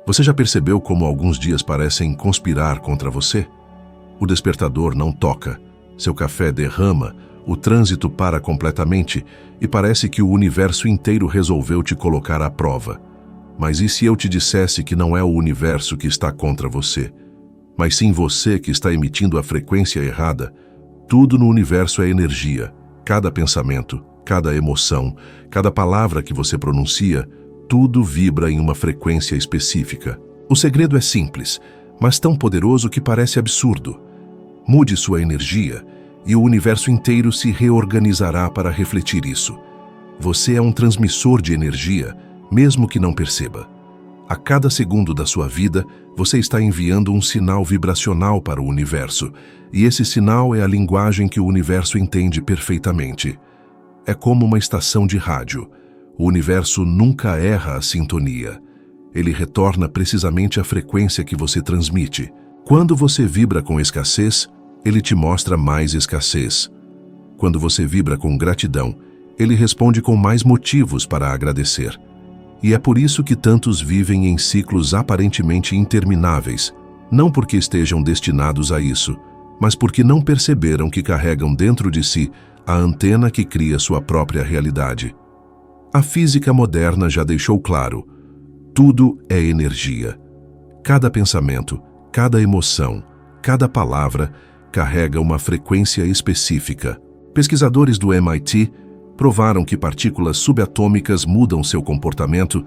Você já percebeu como alguns dias parecem conspirar contra você? O despertador não toca, seu café derrama, o trânsito para completamente e parece que o universo inteiro resolveu te colocar à prova. Mas e se eu te dissesse que não é o universo que está contra você, mas sim você que está emitindo a frequência errada? Tudo no universo é energia. Cada pensamento, cada emoção, cada palavra que você pronuncia, tudo vibra em uma frequência específica. O segredo é simples, mas tão poderoso que parece absurdo. Mude sua energia e o universo inteiro se reorganizará para refletir isso. Você é um transmissor de energia, mesmo que não perceba. A cada segundo da sua vida, você está enviando um sinal vibracional para o universo, e esse sinal é a linguagem que o universo entende perfeitamente. É como uma estação de rádio. O universo nunca erra a sintonia. Ele retorna precisamente a frequência que você transmite. Quando você vibra com escassez, ele te mostra mais escassez. Quando você vibra com gratidão, ele responde com mais motivos para agradecer. E é por isso que tantos vivem em ciclos aparentemente intermináveis, não porque estejam destinados a isso, mas porque não perceberam que carregam dentro de si a antena que cria sua própria realidade. A física moderna já deixou claro: tudo é energia. Cada pensamento, cada emoção, cada palavra carrega uma frequência específica. Pesquisadores do MIT provaram que partículas subatômicas mudam seu comportamento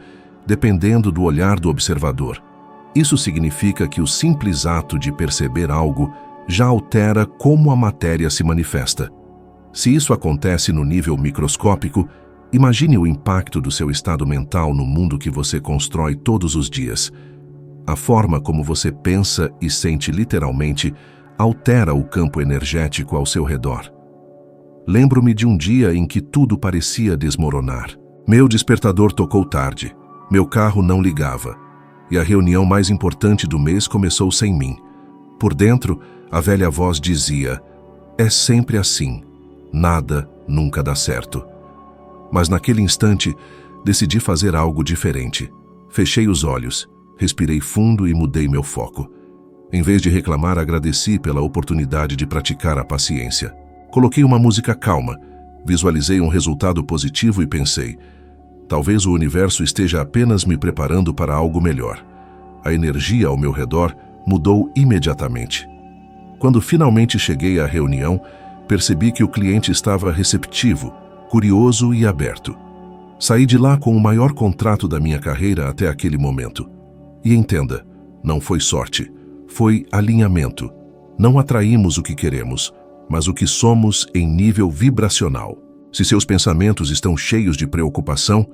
dependendo do olhar do observador. Isso significa que o simples ato de perceber algo já altera como a matéria se manifesta. Se isso acontece no nível microscópico, imagine o impacto do seu estado mental no mundo que você constrói todos os dias. A forma como você pensa e sente literalmente altera o campo energético ao seu redor. Lembro-me de um dia em que tudo parecia desmoronar. Meu despertador tocou tarde, meu carro não ligava, e a reunião mais importante do mês começou sem mim. Por dentro, a velha voz dizia: é sempre assim, nada nunca dá certo. Mas naquele instante, decidi fazer algo diferente. Fechei os olhos, respirei fundo e mudei meu foco. Em vez de reclamar, agradeci pela oportunidade de praticar a paciência. Coloquei uma música calma, visualizei um resultado positivo e pensei: talvez o universo esteja apenas me preparando para algo melhor. A energia ao meu redor mudou imediatamente. Quando finalmente cheguei à reunião, percebi que o cliente estava receptivo, curioso e aberto. Saí de lá com o maior contrato da minha carreira até aquele momento. E entenda, não foi sorte, foi alinhamento. Não atraímos o que queremos, mas o que somos em nível vibracional. Se seus pensamentos estão cheios de preocupação,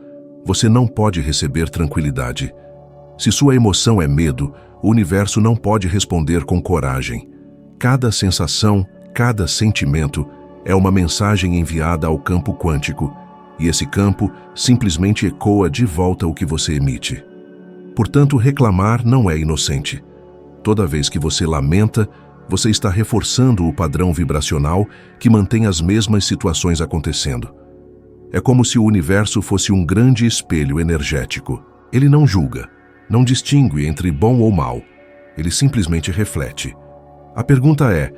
você não pode receber tranquilidade. Se sua emoção é medo, o universo não pode responder com coragem. Cada sensação, cada sentimento é uma mensagem enviada ao campo quântico, e esse campo simplesmente ecoa de volta o que você emite. Portanto, reclamar não é inocente. Toda vez que você lamenta, você está reforçando o padrão vibracional que mantém as mesmas situações acontecendo. É como se o universo fosse um grande espelho energético. Ele não julga, não distingue entre bom ou mal. Ele simplesmente reflete. A pergunta é: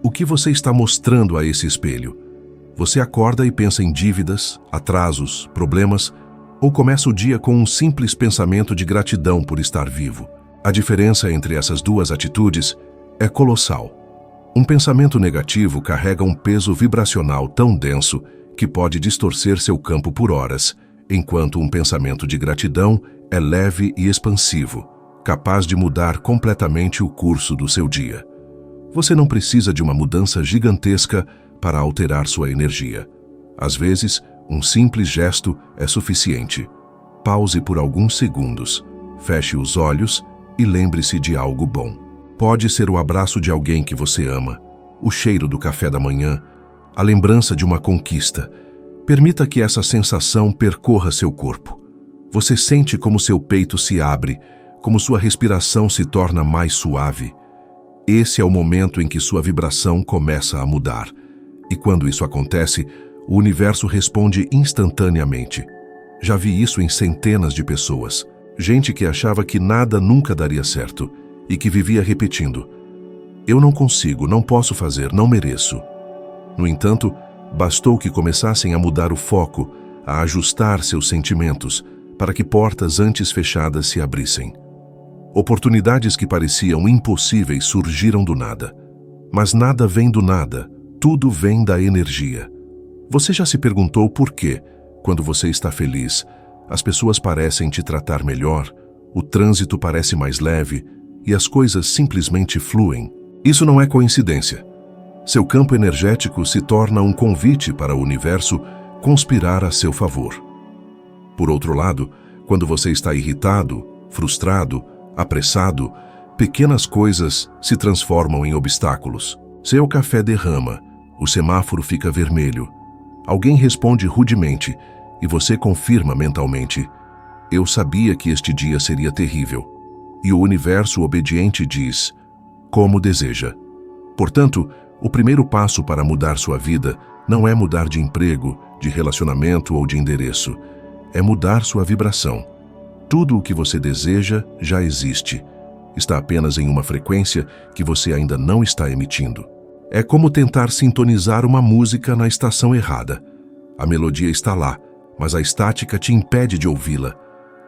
o que você está mostrando a esse espelho? Você acorda e pensa em dívidas, atrasos, problemas, ou começa o dia com um simples pensamento de gratidão por estar vivo? A diferença entre essas duas atitudes é colossal. Um pensamento negativo carrega um peso vibracional tão denso que pode distorcer seu campo por horas, enquanto um pensamento de gratidão é leve e expansivo, capaz de mudar completamente o curso do seu dia. Você não precisa de uma mudança gigantesca para alterar sua energia. Às vezes, um simples gesto é suficiente. Pause por alguns segundos, feche os olhos e lembre-se de algo bom. Pode ser o abraço de alguém que você ama, o cheiro do café da manhã, a lembrança de uma conquista. Permita que essa sensação percorra seu corpo. Você sente como seu peito se abre, como sua respiração se torna mais suave. Esse é o momento em que sua vibração começa a mudar. E quando isso acontece, o universo responde instantaneamente. Já vi isso em centenas de pessoas. Gente que achava que nada nunca daria certo e que vivia repetindo: eu não consigo, não posso fazer, não mereço. No entanto, bastou que começassem a mudar o foco, a ajustar seus sentimentos, para que portas antes fechadas se abrissem. Oportunidades que pareciam impossíveis surgiram do nada. Mas nada vem do nada, tudo vem da energia. Você já se perguntou por quê, quando você está feliz, as pessoas parecem te tratar melhor, o trânsito parece mais leve e as coisas simplesmente fluem? Isso não é coincidência. Seu campo energético se torna um convite para o universo conspirar a seu favor. Por outro lado, quando você está irritado, frustrado, apressado, pequenas coisas se transformam em obstáculos. Seu café derrama, o semáforo fica vermelho. Alguém responde rudemente e você confirma mentalmente: eu sabia que este dia seria terrível. E o universo obediente diz: como deseja. Portanto, o primeiro passo para mudar sua vida não é mudar de emprego, de relacionamento ou de endereço. É mudar sua vibração. Tudo o que você deseja já existe. Está apenas em uma frequência que você ainda não está emitindo. É como tentar sintonizar uma música na estação errada. A melodia está lá, mas a estática te impede de ouvi-la.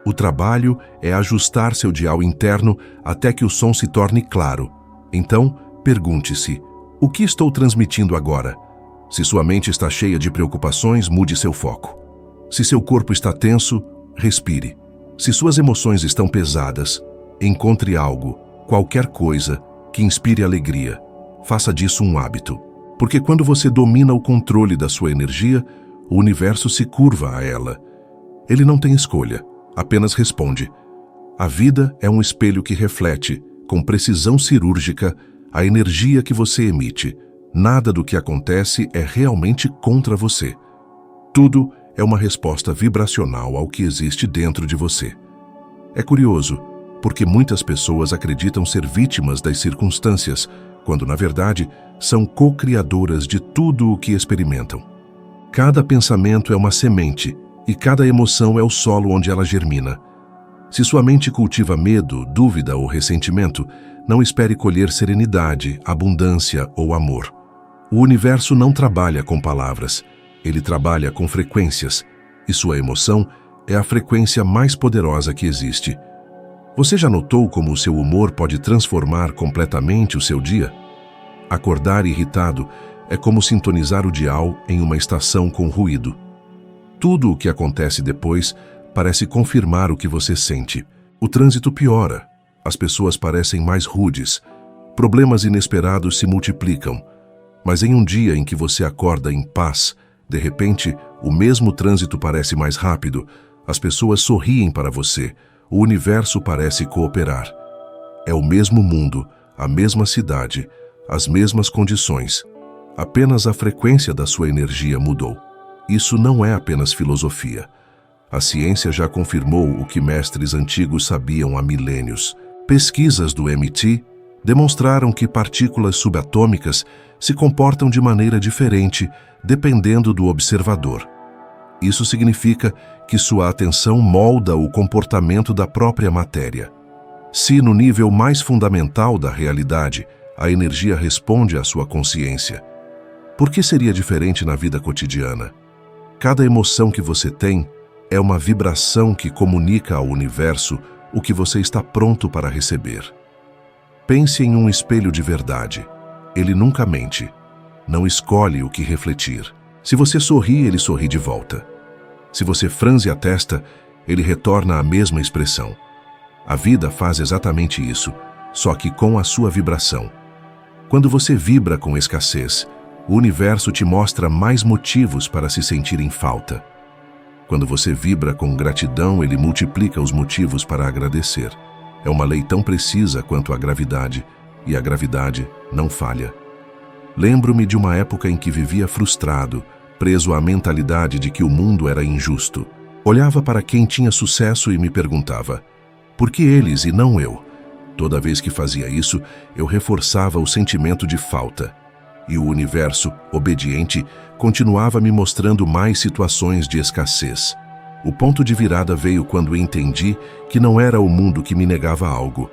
O trabalho é ajustar seu dial interno até que o som se torne claro. Então, pergunte-se: o que estou transmitindo agora? Se sua mente está cheia de preocupações, mude seu foco. Se seu corpo está tenso, respire. Se suas emoções estão pesadas, encontre algo, qualquer coisa, que inspire alegria. Faça disso um hábito. Porque quando você domina o controle da sua energia, o universo se curva a ela. Ele não tem escolha, apenas responde. A vida é um espelho que reflete, com precisão cirúrgica, a energia que você emite. Nada do que acontece é realmente contra você. Tudo é uma resposta vibracional ao que existe dentro de você. É curioso, porque muitas pessoas acreditam ser vítimas das circunstâncias, quando, na verdade, são co-criadoras de tudo o que experimentam. Cada pensamento é uma semente, e cada emoção é o solo onde ela germina. Se sua mente cultiva medo, dúvida ou ressentimento, não espere colher serenidade, abundância ou amor. O universo não trabalha com palavras, ele trabalha com frequências, e sua emoção é a frequência mais poderosa que existe. Você já notou como o seu humor pode transformar completamente o seu dia? Acordar irritado é como sintonizar o dial em uma estação com ruído. Tudo o que acontece depois parece confirmar o que você sente. O trânsito piora, as pessoas parecem mais rudes, problemas inesperados se multiplicam. Mas em um dia em que você acorda em paz, de repente, o mesmo trânsito parece mais rápido, as pessoas sorriem para você, o universo parece cooperar. É o mesmo mundo, a mesma cidade, as mesmas condições. Apenas a frequência da sua energia mudou. Isso não é apenas filosofia. A ciência já confirmou o que mestres antigos sabiam há milênios. Pesquisas do MIT demonstraram que partículas subatômicas se comportam de maneira diferente dependendo do observador. Isso significa que sua atenção molda o comportamento da própria matéria. Se, no nível mais fundamental da realidade, a energia responde à sua consciência, por que seria diferente na vida cotidiana? Cada emoção que você tem é uma vibração que comunica ao universo o que você está pronto para receber. Pense em um espelho de verdade. Ele nunca mente. Não escolhe o que refletir. Se você sorri, ele sorri de volta. Se você franze a testa, ele retorna a mesma expressão. A vida faz exatamente isso, só que com a sua vibração. Quando você vibra com escassez, o universo te mostra mais motivos para se sentir em falta. Quando você vibra com gratidão, ele multiplica os motivos para agradecer. É uma lei tão precisa quanto a gravidade, e a gravidade não falha. Lembro-me de uma época em que vivia frustrado, preso à mentalidade de que o mundo era injusto. Olhava para quem tinha sucesso e me perguntava: por que eles e não eu? Toda vez que fazia isso, eu reforçava o sentimento de falta. E o universo, obediente, continuava me mostrando mais situações de escassez. O ponto de virada veio quando entendi que não era o mundo que me negava algo.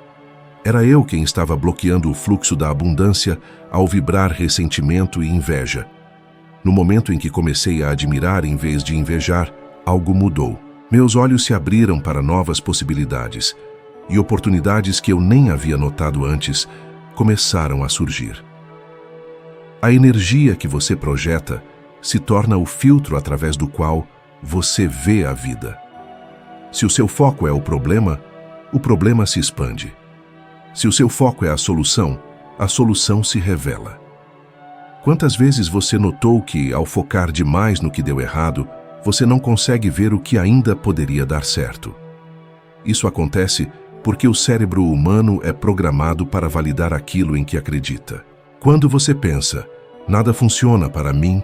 Era eu quem estava bloqueando o fluxo da abundância ao vibrar ressentimento e inveja. No momento em que comecei a admirar em vez de invejar, algo mudou. Meus olhos se abriram para novas possibilidades, e oportunidades que eu nem havia notado antes começaram a surgir. A energia que você projeta se torna o filtro através do qual você vê a vida. Se o seu foco é o problema se expande. Se o seu foco é a solução se revela. Quantas vezes você notou que, ao focar demais no que deu errado, você não consegue ver o que ainda poderia dar certo? Isso acontece porque o cérebro humano é programado para validar aquilo em que acredita. Quando você pensa, nada funciona para mim,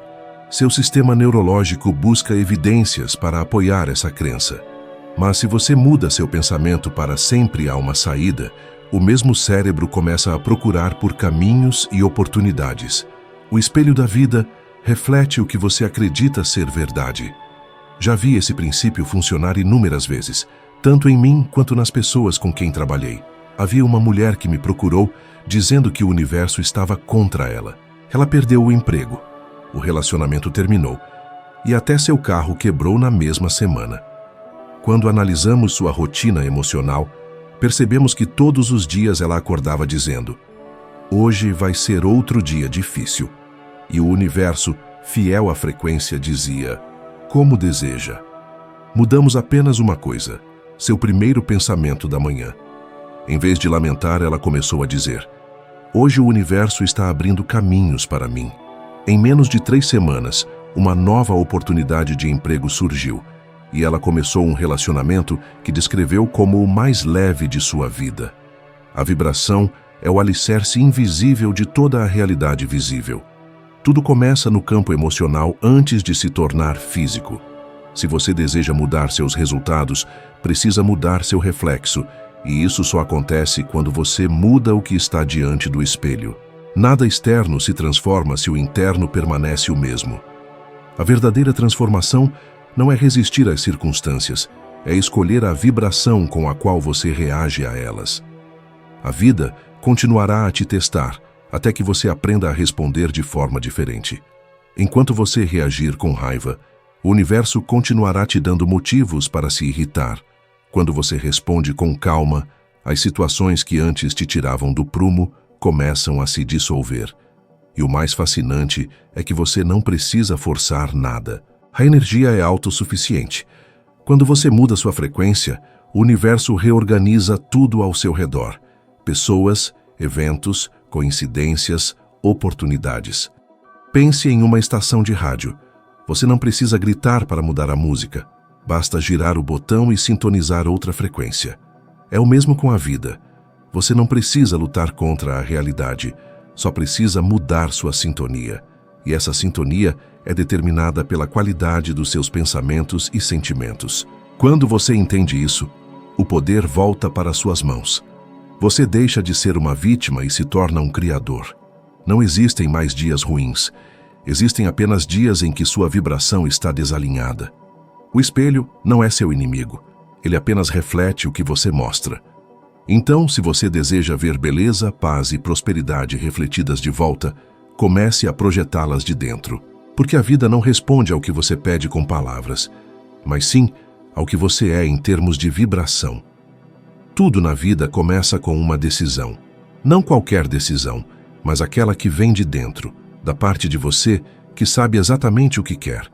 seu sistema neurológico busca evidências para apoiar essa crença. Mas se você muda seu pensamento para sempre há uma saída, o mesmo cérebro começa a procurar por caminhos e oportunidades. O espelho da vida reflete o que você acredita ser verdade. Já vi esse princípio funcionar inúmeras vezes, tanto em mim quanto nas pessoas com quem trabalhei. Havia uma mulher que me procurou dizendo que o universo estava contra ela. Ela perdeu o emprego, o relacionamento terminou e até seu carro quebrou na mesma semana. Quando analisamos sua rotina emocional, percebemos que todos os dias ela acordava dizendo: "Hoje vai ser outro dia difícil." E o universo, fiel à frequência, dizia: "Como deseja." Mudamos apenas uma coisa: seu primeiro pensamento da manhã. Em vez de lamentar, ela começou a dizer: "Hoje o universo está abrindo caminhos para mim." Em menos de 3 semanas, uma nova oportunidade de emprego surgiu, e ela começou um relacionamento que descreveu como o mais leve de sua vida. A vibração é o alicerce invisível de toda a realidade visível. Tudo começa no campo emocional antes de se tornar físico. Se você deseja mudar seus resultados, precisa mudar seu reflexo, e isso só acontece quando você muda o que está diante do espelho. Nada externo se transforma se o interno permanece o mesmo. A verdadeira transformação não é resistir às circunstâncias, é escolher a vibração com a qual você reage a elas. A vida continuará a te testar, até que você aprenda a responder de forma diferente. Enquanto você reagir com raiva, o universo continuará te dando motivos para se irritar. Quando você responde com calma, as situações que antes te tiravam do prumo começam a se dissolver. E o mais fascinante é que você não precisa forçar nada. A energia é autossuficiente. Quando você muda sua frequência, o universo reorganiza tudo ao seu redor. Pessoas, eventos, coincidências, oportunidades. Pense em uma estação de rádio. Você não precisa gritar para mudar a música. Basta girar o botão e sintonizar outra frequência. É o mesmo com a vida. Você não precisa lutar contra a realidade, só precisa mudar sua sintonia. E essa sintonia é determinada pela qualidade dos seus pensamentos e sentimentos. Quando você entende isso, o poder volta para suas mãos. Você deixa de ser uma vítima e se torna um criador. Não existem mais dias ruins. Existem apenas dias em que sua vibração está desalinhada. O espelho não é seu inimigo. Ele apenas reflete o que você mostra. Então, se você deseja ver beleza, paz e prosperidade refletidas de volta, comece a projetá-las de dentro. Porque a vida não responde ao que você pede com palavras, mas sim ao que você é em termos de vibração. Tudo na vida começa com uma decisão. Não qualquer decisão, mas aquela que vem de dentro, da parte de você que sabe exatamente o que quer,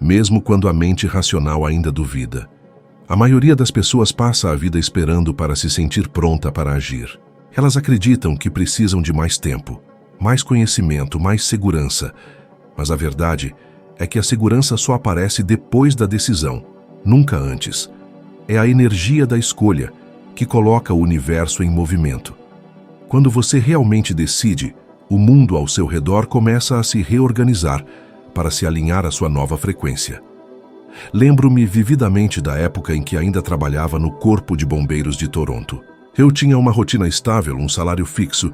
mesmo quando a mente racional ainda duvida. A maioria das pessoas passa a vida esperando para se sentir pronta para agir. Elas acreditam que precisam de mais tempo, mais conhecimento, mais segurança. Mas a verdade é que a segurança só aparece depois da decisão, nunca antes. É a energia da escolha que coloca o universo em movimento. Quando você realmente decide, o mundo ao seu redor começa a se reorganizar para se alinhar à sua nova frequência. Lembro-me vividamente da época em que ainda trabalhava no Corpo de Bombeiros de Toronto. Eu tinha uma rotina estável, um salário fixo,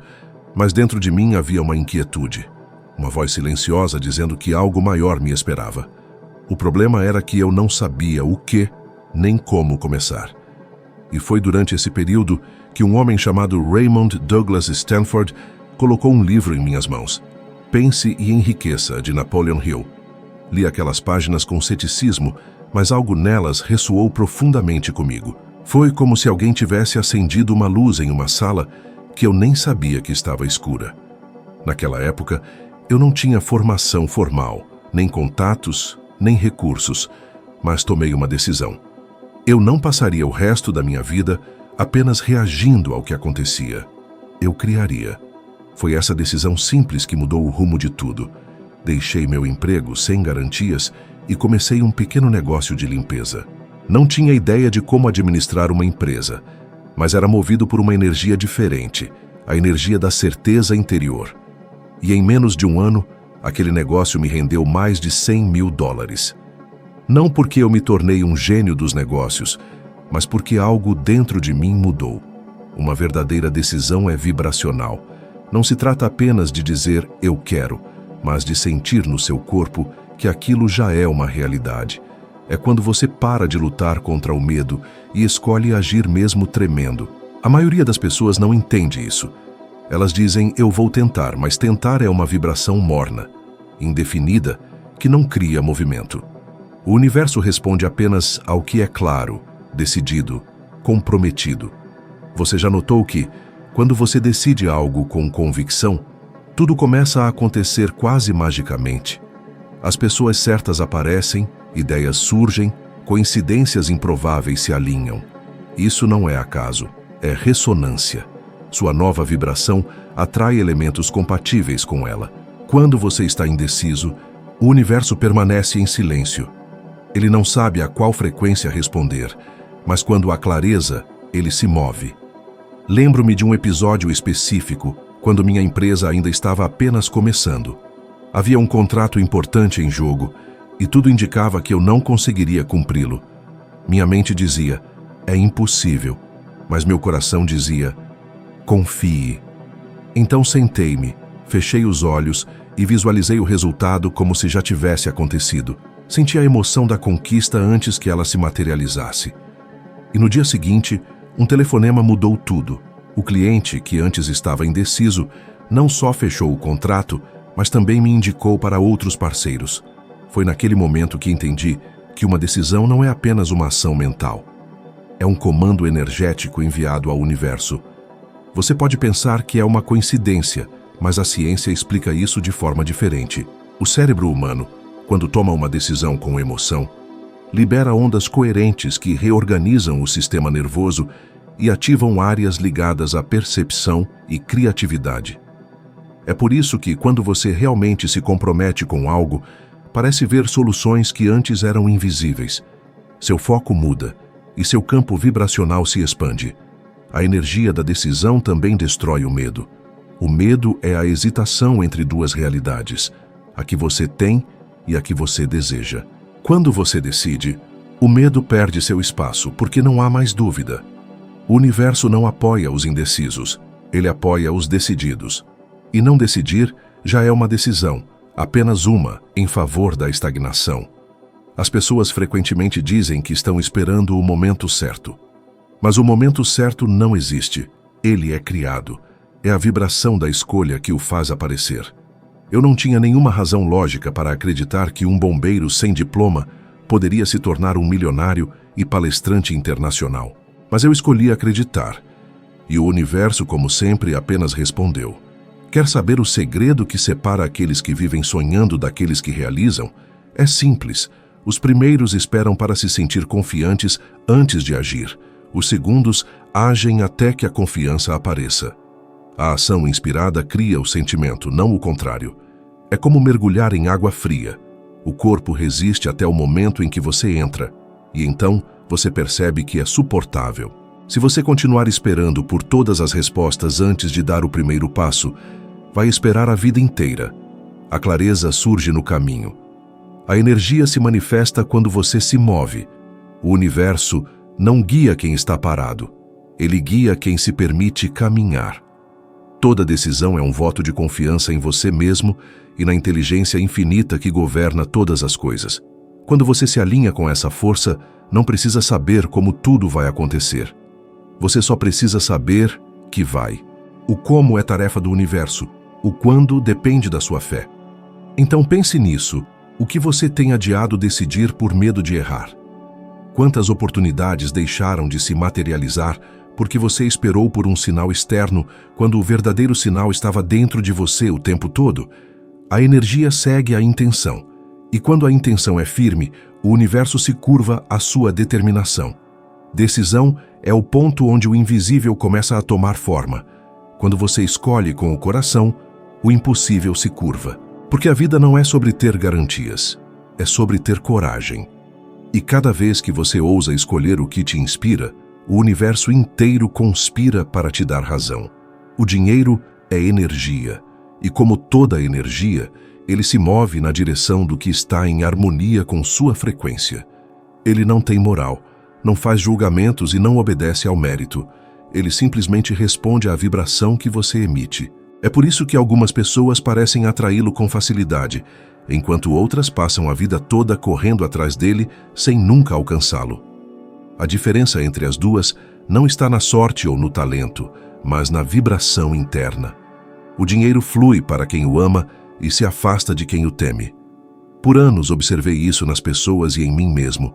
mas dentro de mim havia uma inquietude. Uma voz silenciosa dizendo que algo maior me esperava. O problema era que eu não sabia o que nem como começar. E foi durante esse período que um homem chamado Raymond Douglas Stanford colocou um livro em minhas mãos, Pense e Enriqueça, de Napoleon Hill. Li aquelas páginas com ceticismo, mas algo nelas ressoou profundamente comigo. Foi como se alguém tivesse acendido uma luz em uma sala que eu nem sabia que estava escura. Naquela época, eu não tinha formação formal, nem contatos, nem recursos, mas tomei uma decisão. Eu não passaria o resto da minha vida apenas reagindo ao que acontecia. Eu criaria. Foi essa decisão simples que mudou o rumo de tudo. Deixei meu emprego sem garantias e comecei um pequeno negócio de limpeza. Não tinha ideia de como administrar uma empresa, mas era movido por uma energia diferente, a energia da certeza interior. E em menos de um ano, aquele negócio me rendeu mais de $100 mil. Não porque eu me tornei um gênio dos negócios, mas porque algo dentro de mim mudou. Uma verdadeira decisão é vibracional. Não se trata apenas de dizer "eu quero", mas de sentir no seu corpo que aquilo já é uma realidade. É quando você para de lutar contra o medo e escolhe agir mesmo tremendo. A maioria das pessoas não entende isso. Elas dizem "eu vou tentar", mas tentar é uma vibração morna, indefinida, que não cria movimento. O universo responde apenas ao que é claro, decidido, comprometido. Você já notou que, quando você decide algo com convicção, tudo começa a acontecer quase magicamente. As pessoas certas aparecem, ideias surgem, coincidências improváveis se alinham. Isso não é acaso, é ressonância. Sua nova vibração atrai elementos compatíveis com ela. Quando você está indeciso, o universo permanece em silêncio. Ele não sabe a qual frequência responder, mas quando há clareza, ele se move. Lembro-me de um episódio específico, quando minha empresa ainda estava apenas começando. Havia um contrato importante em jogo, e tudo indicava que eu não conseguiria cumpri-lo. Minha mente dizia, é impossível, mas meu coração dizia, confie. Então sentei-me, fechei os olhos e visualizei o resultado como se já tivesse acontecido. Senti a emoção da conquista antes que ela se materializasse. E no dia seguinte, um telefonema mudou tudo. O cliente, que antes estava indeciso, não só fechou o contrato, mas também me indicou para outros parceiros. Foi naquele momento que entendi que uma decisão não é apenas uma ação mental. É um comando energético enviado ao universo. Você pode pensar que é uma coincidência, mas a ciência explica isso de forma diferente. O cérebro humano, quando toma uma decisão com emoção, libera ondas coerentes que reorganizam o sistema nervoso e ativam áreas ligadas à percepção e criatividade. É por isso que, quando você realmente se compromete com algo, parece ver soluções que antes eram invisíveis. Seu foco muda e seu campo vibracional se expande. A energia da decisão também destrói o medo. O medo é a hesitação entre duas realidades, a que você tem e a que você deseja. Quando você decide, o medo perde seu espaço porque não há mais dúvida. O universo não apoia os indecisos, ele apoia os decididos. E não decidir já é uma decisão, apenas uma, em favor da estagnação. As pessoas frequentemente dizem que estão esperando o momento certo. Mas o momento certo não existe, ele é criado. É a vibração da escolha que o faz aparecer. Eu não tinha nenhuma razão lógica para acreditar que um bombeiro sem diploma poderia se tornar um milionário e palestrante internacional. Mas eu escolhi acreditar. E o universo, como sempre, apenas respondeu. Quer saber o segredo que separa aqueles que vivem sonhando daqueles que realizam? É simples. Os primeiros esperam para se sentir confiantes antes de agir. Os segundos agem até que a confiança apareça. A ação inspirada cria o sentimento, não o contrário. É como mergulhar em água fria. O corpo resiste até o momento em que você entra, e então você percebe que é suportável. Se você continuar esperando por todas as respostas antes de dar o primeiro passo, vai esperar a vida inteira. A clareza surge no caminho. A energia se manifesta quando você se move. O universo não guia quem está parado. Ele guia quem se permite caminhar. Toda decisão é um voto de confiança em você mesmo e na inteligência infinita que governa todas as coisas. Quando você se alinha com essa força, não precisa saber como tudo vai acontecer. Você só precisa saber que vai. O como é tarefa do universo, o quando depende da sua fé. Então pense nisso, o que você tem adiado decidir por medo de errar. Quantas oportunidades deixaram de se materializar porque você esperou por um sinal externo quando o verdadeiro sinal estava dentro de você o tempo todo? A energia segue a intenção, e quando a intenção é firme, o universo se curva à sua determinação. Decisão é o ponto onde o invisível começa a tomar forma. Quando você escolhe com o coração, o impossível se curva. Porque a vida não é sobre ter garantias, é sobre ter coragem. E cada vez que você ousa escolher o que te inspira, o universo inteiro conspira para te dar razão. O dinheiro é energia, e como toda energia, ele se move na direção do que está em harmonia com sua frequência. Ele não tem moral, não faz julgamentos e não obedece ao mérito. Ele simplesmente responde à vibração que você emite. É por isso que algumas pessoas parecem atraí-lo com facilidade, enquanto outras passam a vida toda correndo atrás dele sem nunca alcançá-lo. A diferença entre as duas não está na sorte ou no talento, mas na vibração interna. O dinheiro flui para quem o ama e se afasta de quem o teme. Por anos observei isso nas pessoas e em mim mesmo.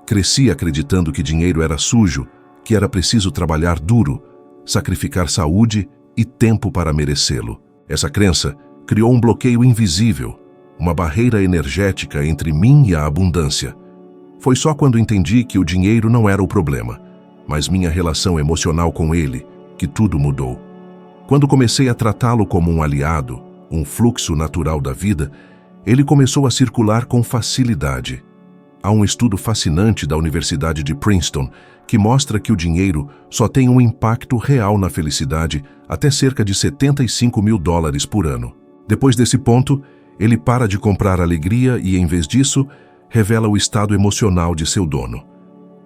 Cresci acreditando que dinheiro era sujo, que era preciso trabalhar duro, sacrificar saúde e tempo para merecê-lo. Essa crença criou um bloqueio invisível, uma barreira energética entre mim e a abundância. Foi só quando entendi que o dinheiro não era o problema, mas minha relação emocional com ele, que tudo mudou. Quando comecei a tratá-lo como um aliado, um fluxo natural da vida, ele começou a circular com facilidade. Há um estudo fascinante da Universidade de Princeton que mostra que o dinheiro só tem um impacto real na felicidade até cerca de $75.000 por ano. Depois desse ponto, ele para de comprar alegria e, em vez disso, revela o estado emocional de seu dono.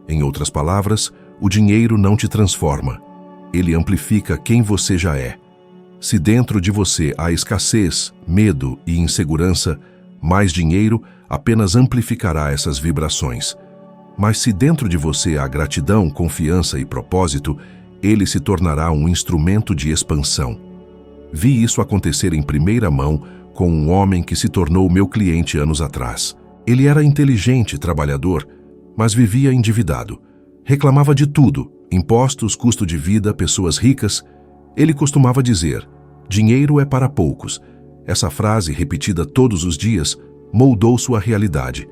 Em outras palavras, o dinheiro não te transforma. Ele amplifica quem você já é. Se dentro de você há escassez, medo e insegurança, mais dinheiro apenas amplificará essas vibrações. Mas se dentro de você há gratidão, confiança e propósito, ele se tornará um instrumento de expansão. Vi isso acontecer em primeira mão com um homem que se tornou meu cliente anos atrás. Ele era inteligente, trabalhador, mas vivia endividado. Reclamava de tudo: impostos, custo de vida, pessoas ricas. Ele costumava dizer: dinheiro é para poucos. Essa frase, repetida todos os dias, moldou sua realidade.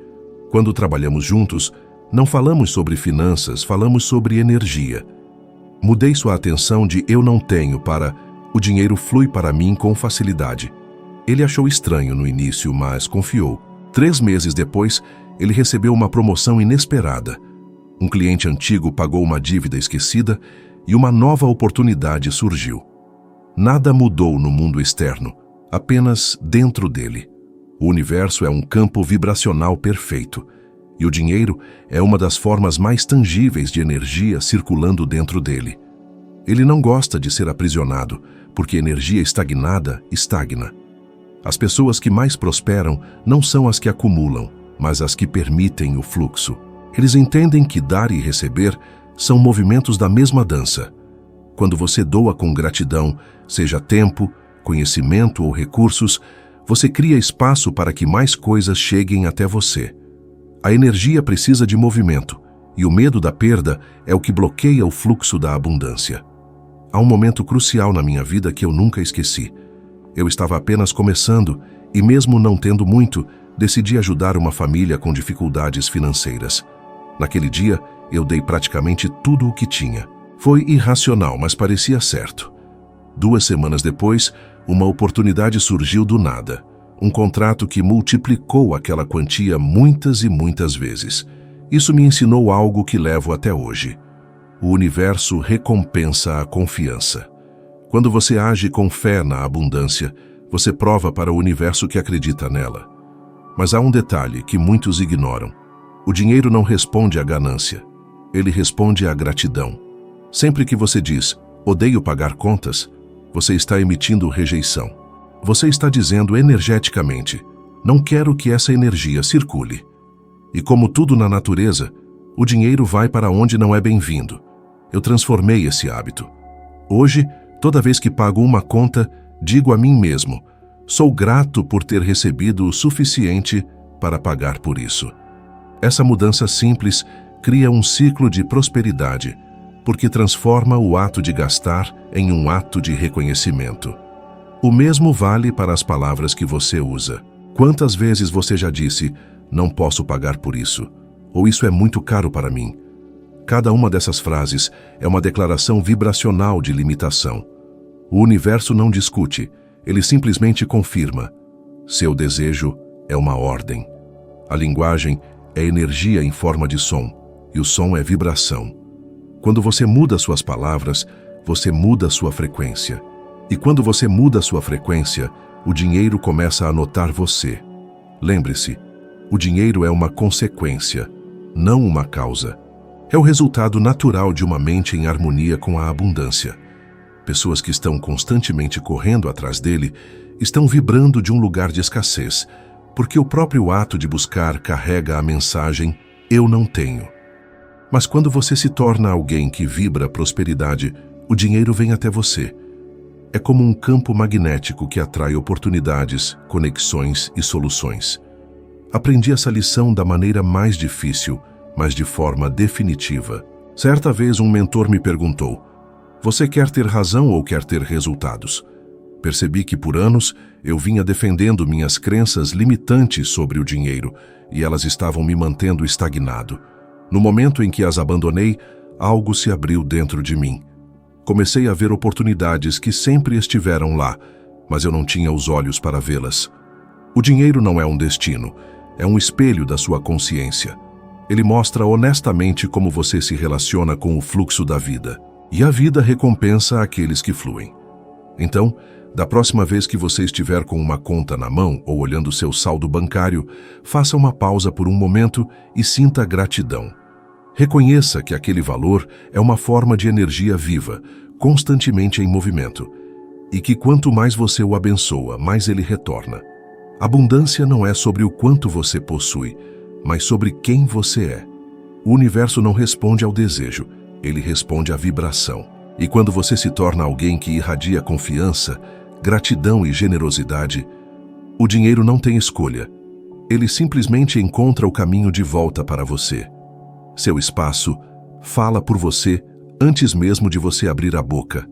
Quando trabalhamos juntos, não falamos sobre finanças, falamos sobre energia. Mudei sua atenção de eu não tenho para o dinheiro flui para mim com facilidade. Ele achou estranho no início, mas confiou. 3 meses depois, ele recebeu uma promoção inesperada. Um cliente antigo pagou uma dívida esquecida e uma nova oportunidade surgiu. Nada mudou no mundo externo, apenas dentro dele. O universo é um campo vibracional perfeito, e o dinheiro é uma das formas mais tangíveis de energia circulando dentro dele. Ele não gosta de ser aprisionado, porque energia estagnada estagna. As pessoas que mais prosperam não são as que acumulam, mas as que permitem o fluxo. Eles entendem que dar e receber são movimentos da mesma dança. Quando você doa com gratidão, seja tempo, conhecimento ou recursos, você cria espaço para que mais coisas cheguem até você. A energia precisa de movimento, e o medo da perda é o que bloqueia o fluxo da abundância. Há um momento crucial na minha vida que eu nunca esqueci. Eu estava apenas começando e, mesmo não tendo muito, decidi ajudar uma família com dificuldades financeiras. Naquele dia, eu dei praticamente tudo o que tinha. Foi irracional, mas parecia certo. 2 semanas depois, uma oportunidade surgiu do nada. Um contrato que multiplicou aquela quantia muitas e muitas vezes. Isso me ensinou algo que levo até hoje. O universo recompensa a confiança. Quando você age com fé na abundância, você prova para o universo que acredita nela. Mas há um detalhe que muitos ignoram. O dinheiro não responde à ganância. Ele responde à gratidão. Sempre que você diz, odeio pagar contas, você está emitindo rejeição. Você está dizendo energeticamente, não quero que essa energia circule. E como tudo na natureza, o dinheiro vai para onde não é bem-vindo. Eu transformei esse hábito. Hoje, toda vez que pago uma conta, digo a mim mesmo: sou grato por ter recebido o suficiente para pagar por isso. Essa mudança simples cria um ciclo de prosperidade, porque transforma o ato de gastar em um ato de reconhecimento. O mesmo vale para as palavras que você usa. Quantas vezes você já disse: não posso pagar por isso, ou isso é muito caro para mim? Cada uma dessas frases é uma declaração vibracional de limitação. O universo não discute, ele simplesmente confirma. Seu desejo é uma ordem. A linguagem é energia em forma de som, e o som é vibração. Quando você muda suas palavras, você muda sua frequência. E quando você muda sua frequência, o dinheiro começa a notar você. Lembre-se, o dinheiro é uma consequência, não uma causa. É o resultado natural de uma mente em harmonia com a abundância. Pessoas que estão constantemente correndo atrás dele estão vibrando de um lugar de escassez, porque o próprio ato de buscar carrega a mensagem: eu não tenho. Mas quando você se torna alguém que vibra prosperidade, o dinheiro vem até você. É como um campo magnético que atrai oportunidades, conexões e soluções. Aprendi essa lição da maneira mais difícil, mas de forma definitiva. Certa vez um mentor me perguntou: você quer ter razão ou quer ter resultados? Percebi que por anos eu vinha defendendo minhas crenças limitantes sobre o dinheiro e elas estavam me mantendo estagnado. No momento em que as abandonei, algo se abriu dentro de mim. Comecei a ver oportunidades que sempre estiveram lá, mas eu não tinha os olhos para vê-las. O dinheiro não é um destino, é um espelho da sua consciência. Ele mostra honestamente como você se relaciona com o fluxo da vida. E a vida recompensa aqueles que fluem. Então, da próxima vez que você estiver com uma conta na mão ou olhando seu saldo bancário, faça uma pausa por um momento e sinta gratidão. Reconheça que aquele valor é uma forma de energia viva, constantemente em movimento, e que quanto mais você o abençoa, mais ele retorna. Abundância não é sobre o quanto você possui, mas sobre quem você é. O universo não responde ao desejo, ele responde à vibração. E quando você se torna alguém que irradia confiança, gratidão e generosidade, o dinheiro não tem escolha. Ele simplesmente encontra o caminho de volta para você. Seu espaço fala por você antes mesmo de você abrir a boca.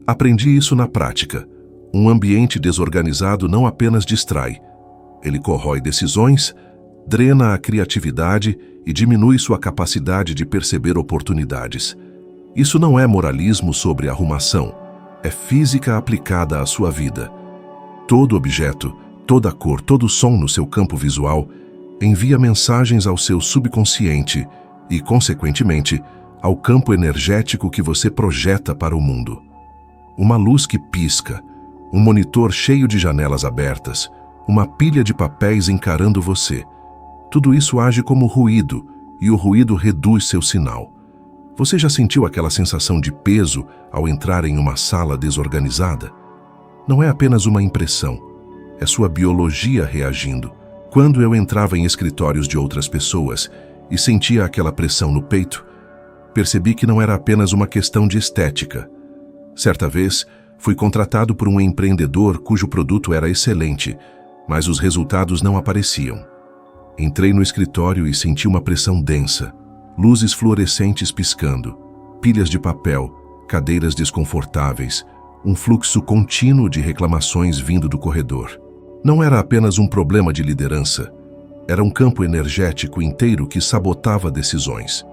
Aprendi isso na prática. Um ambiente desorganizado não apenas distrai, ele corrói decisões, drena a criatividade e diminui sua capacidade de perceber oportunidades. Isso não é moralismo sobre arrumação, é física aplicada à sua vida. Todo objeto, toda cor, todo som no seu campo visual envia mensagens ao seu subconsciente e, consequentemente, ao campo energético que você projeta para o mundo. Uma luz que pisca, um monitor cheio de janelas abertas, uma pilha de papéis encarando você. Tudo isso age como ruído, e o ruído reduz seu sinal. Você já sentiu aquela sensação de peso ao entrar em uma sala desorganizada? Não é apenas uma impressão, é sua biologia reagindo. Quando eu entrava em escritórios de outras pessoas e sentia aquela pressão no peito, percebi que não era apenas uma questão de estética. Certa vez, fui contratado por um empreendedor cujo produto era excelente, mas os resultados não apareciam. Entrei no escritório e senti uma pressão densa, luzes fluorescentes piscando, pilhas de papel, cadeiras desconfortáveis, um fluxo contínuo de reclamações vindo do corredor. Não era apenas um problema de liderança, era um campo energético inteiro que sabotava decisões.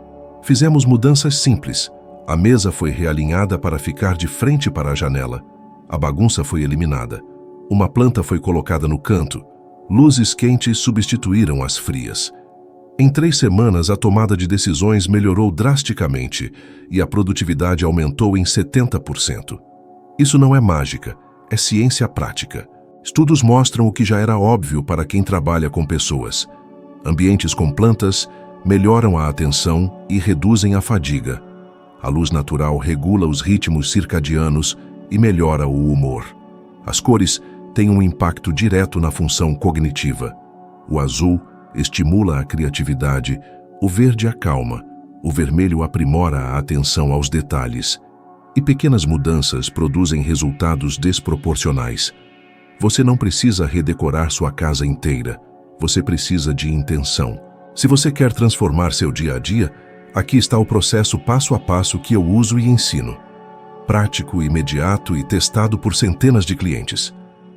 Fizemos mudanças simples. A mesa foi realinhada para ficar de frente para a janela. A bagunça foi eliminada. Uma planta foi colocada no canto. Luzes quentes substituíram as frias. Em 3 semanas, a tomada de decisões melhorou drasticamente e a produtividade aumentou em 70%. Isso não é mágica, é ciência prática. Estudos mostram o que já era óbvio para quem trabalha com pessoas. Ambientes com plantas melhoram a atenção e reduzem a fadiga. A luz natural regula os ritmos circadianos e melhora o humor. As cores têm um impacto direto na função cognitiva. O azul estimula a criatividade, o verde acalma, o vermelho aprimora a atenção aos detalhes. E pequenas mudanças produzem resultados desproporcionais. Você não precisa redecorar sua casa inteira, você precisa de intenção. Se você quer transformar seu dia a dia, aqui está o processo passo a passo que eu uso e ensino. Prático, imediato e testado por centenas de clientes.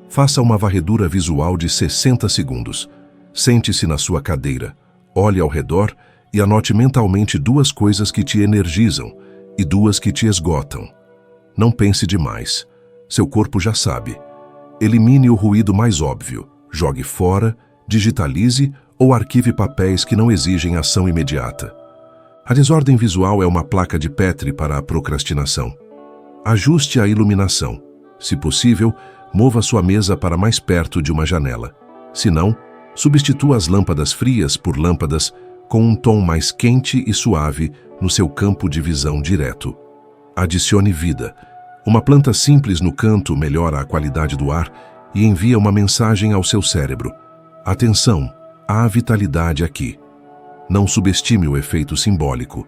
Faça uma varredura visual de 60 segundos. Sente-se na sua cadeira, olhe ao redor e anote mentalmente 2 coisas que te energizam e 2 que te esgotam. Não pense demais. Seu corpo já sabe. Elimine o ruído mais óbvio. Jogue fora, digitalize ou arquive papéis que não exigem ação imediata. A desordem visual é uma placa de Petri para a procrastinação. Ajuste a iluminação. Se possível, mova sua mesa para mais perto de uma janela. Se não, substitua as lâmpadas frias por lâmpadas com um tom mais quente e suave no seu campo de visão direto. Adicione vida. Uma planta simples no canto melhora a qualidade do ar e envia uma mensagem ao seu cérebro. Atenção, há vitalidade aqui. Não subestime o efeito simbólico.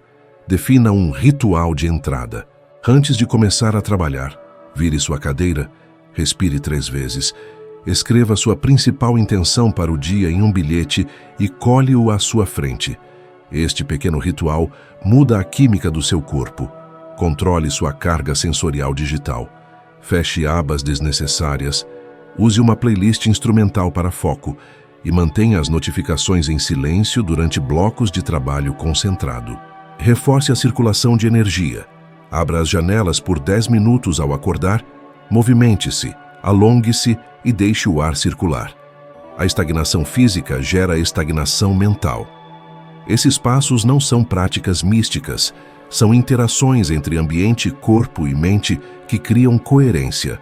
Defina um ritual de entrada. Antes de começar a trabalhar, vire sua cadeira, respire 3 vezes, escreva sua principal intenção para o dia em um bilhete e colhe-o à sua frente. Este pequeno ritual muda a química do seu corpo. Controle sua carga sensorial digital. Feche abas desnecessárias. Use uma playlist instrumental para foco e mantenha as notificações em silêncio durante blocos de trabalho concentrado. Reforce a circulação de energia. Abra as janelas por 10 minutos ao acordar, movimente-se, alongue-se e deixe o ar circular. A estagnação física gera estagnação mental. Esses passos não são práticas místicas, são interações entre ambiente, corpo e mente que criam coerência.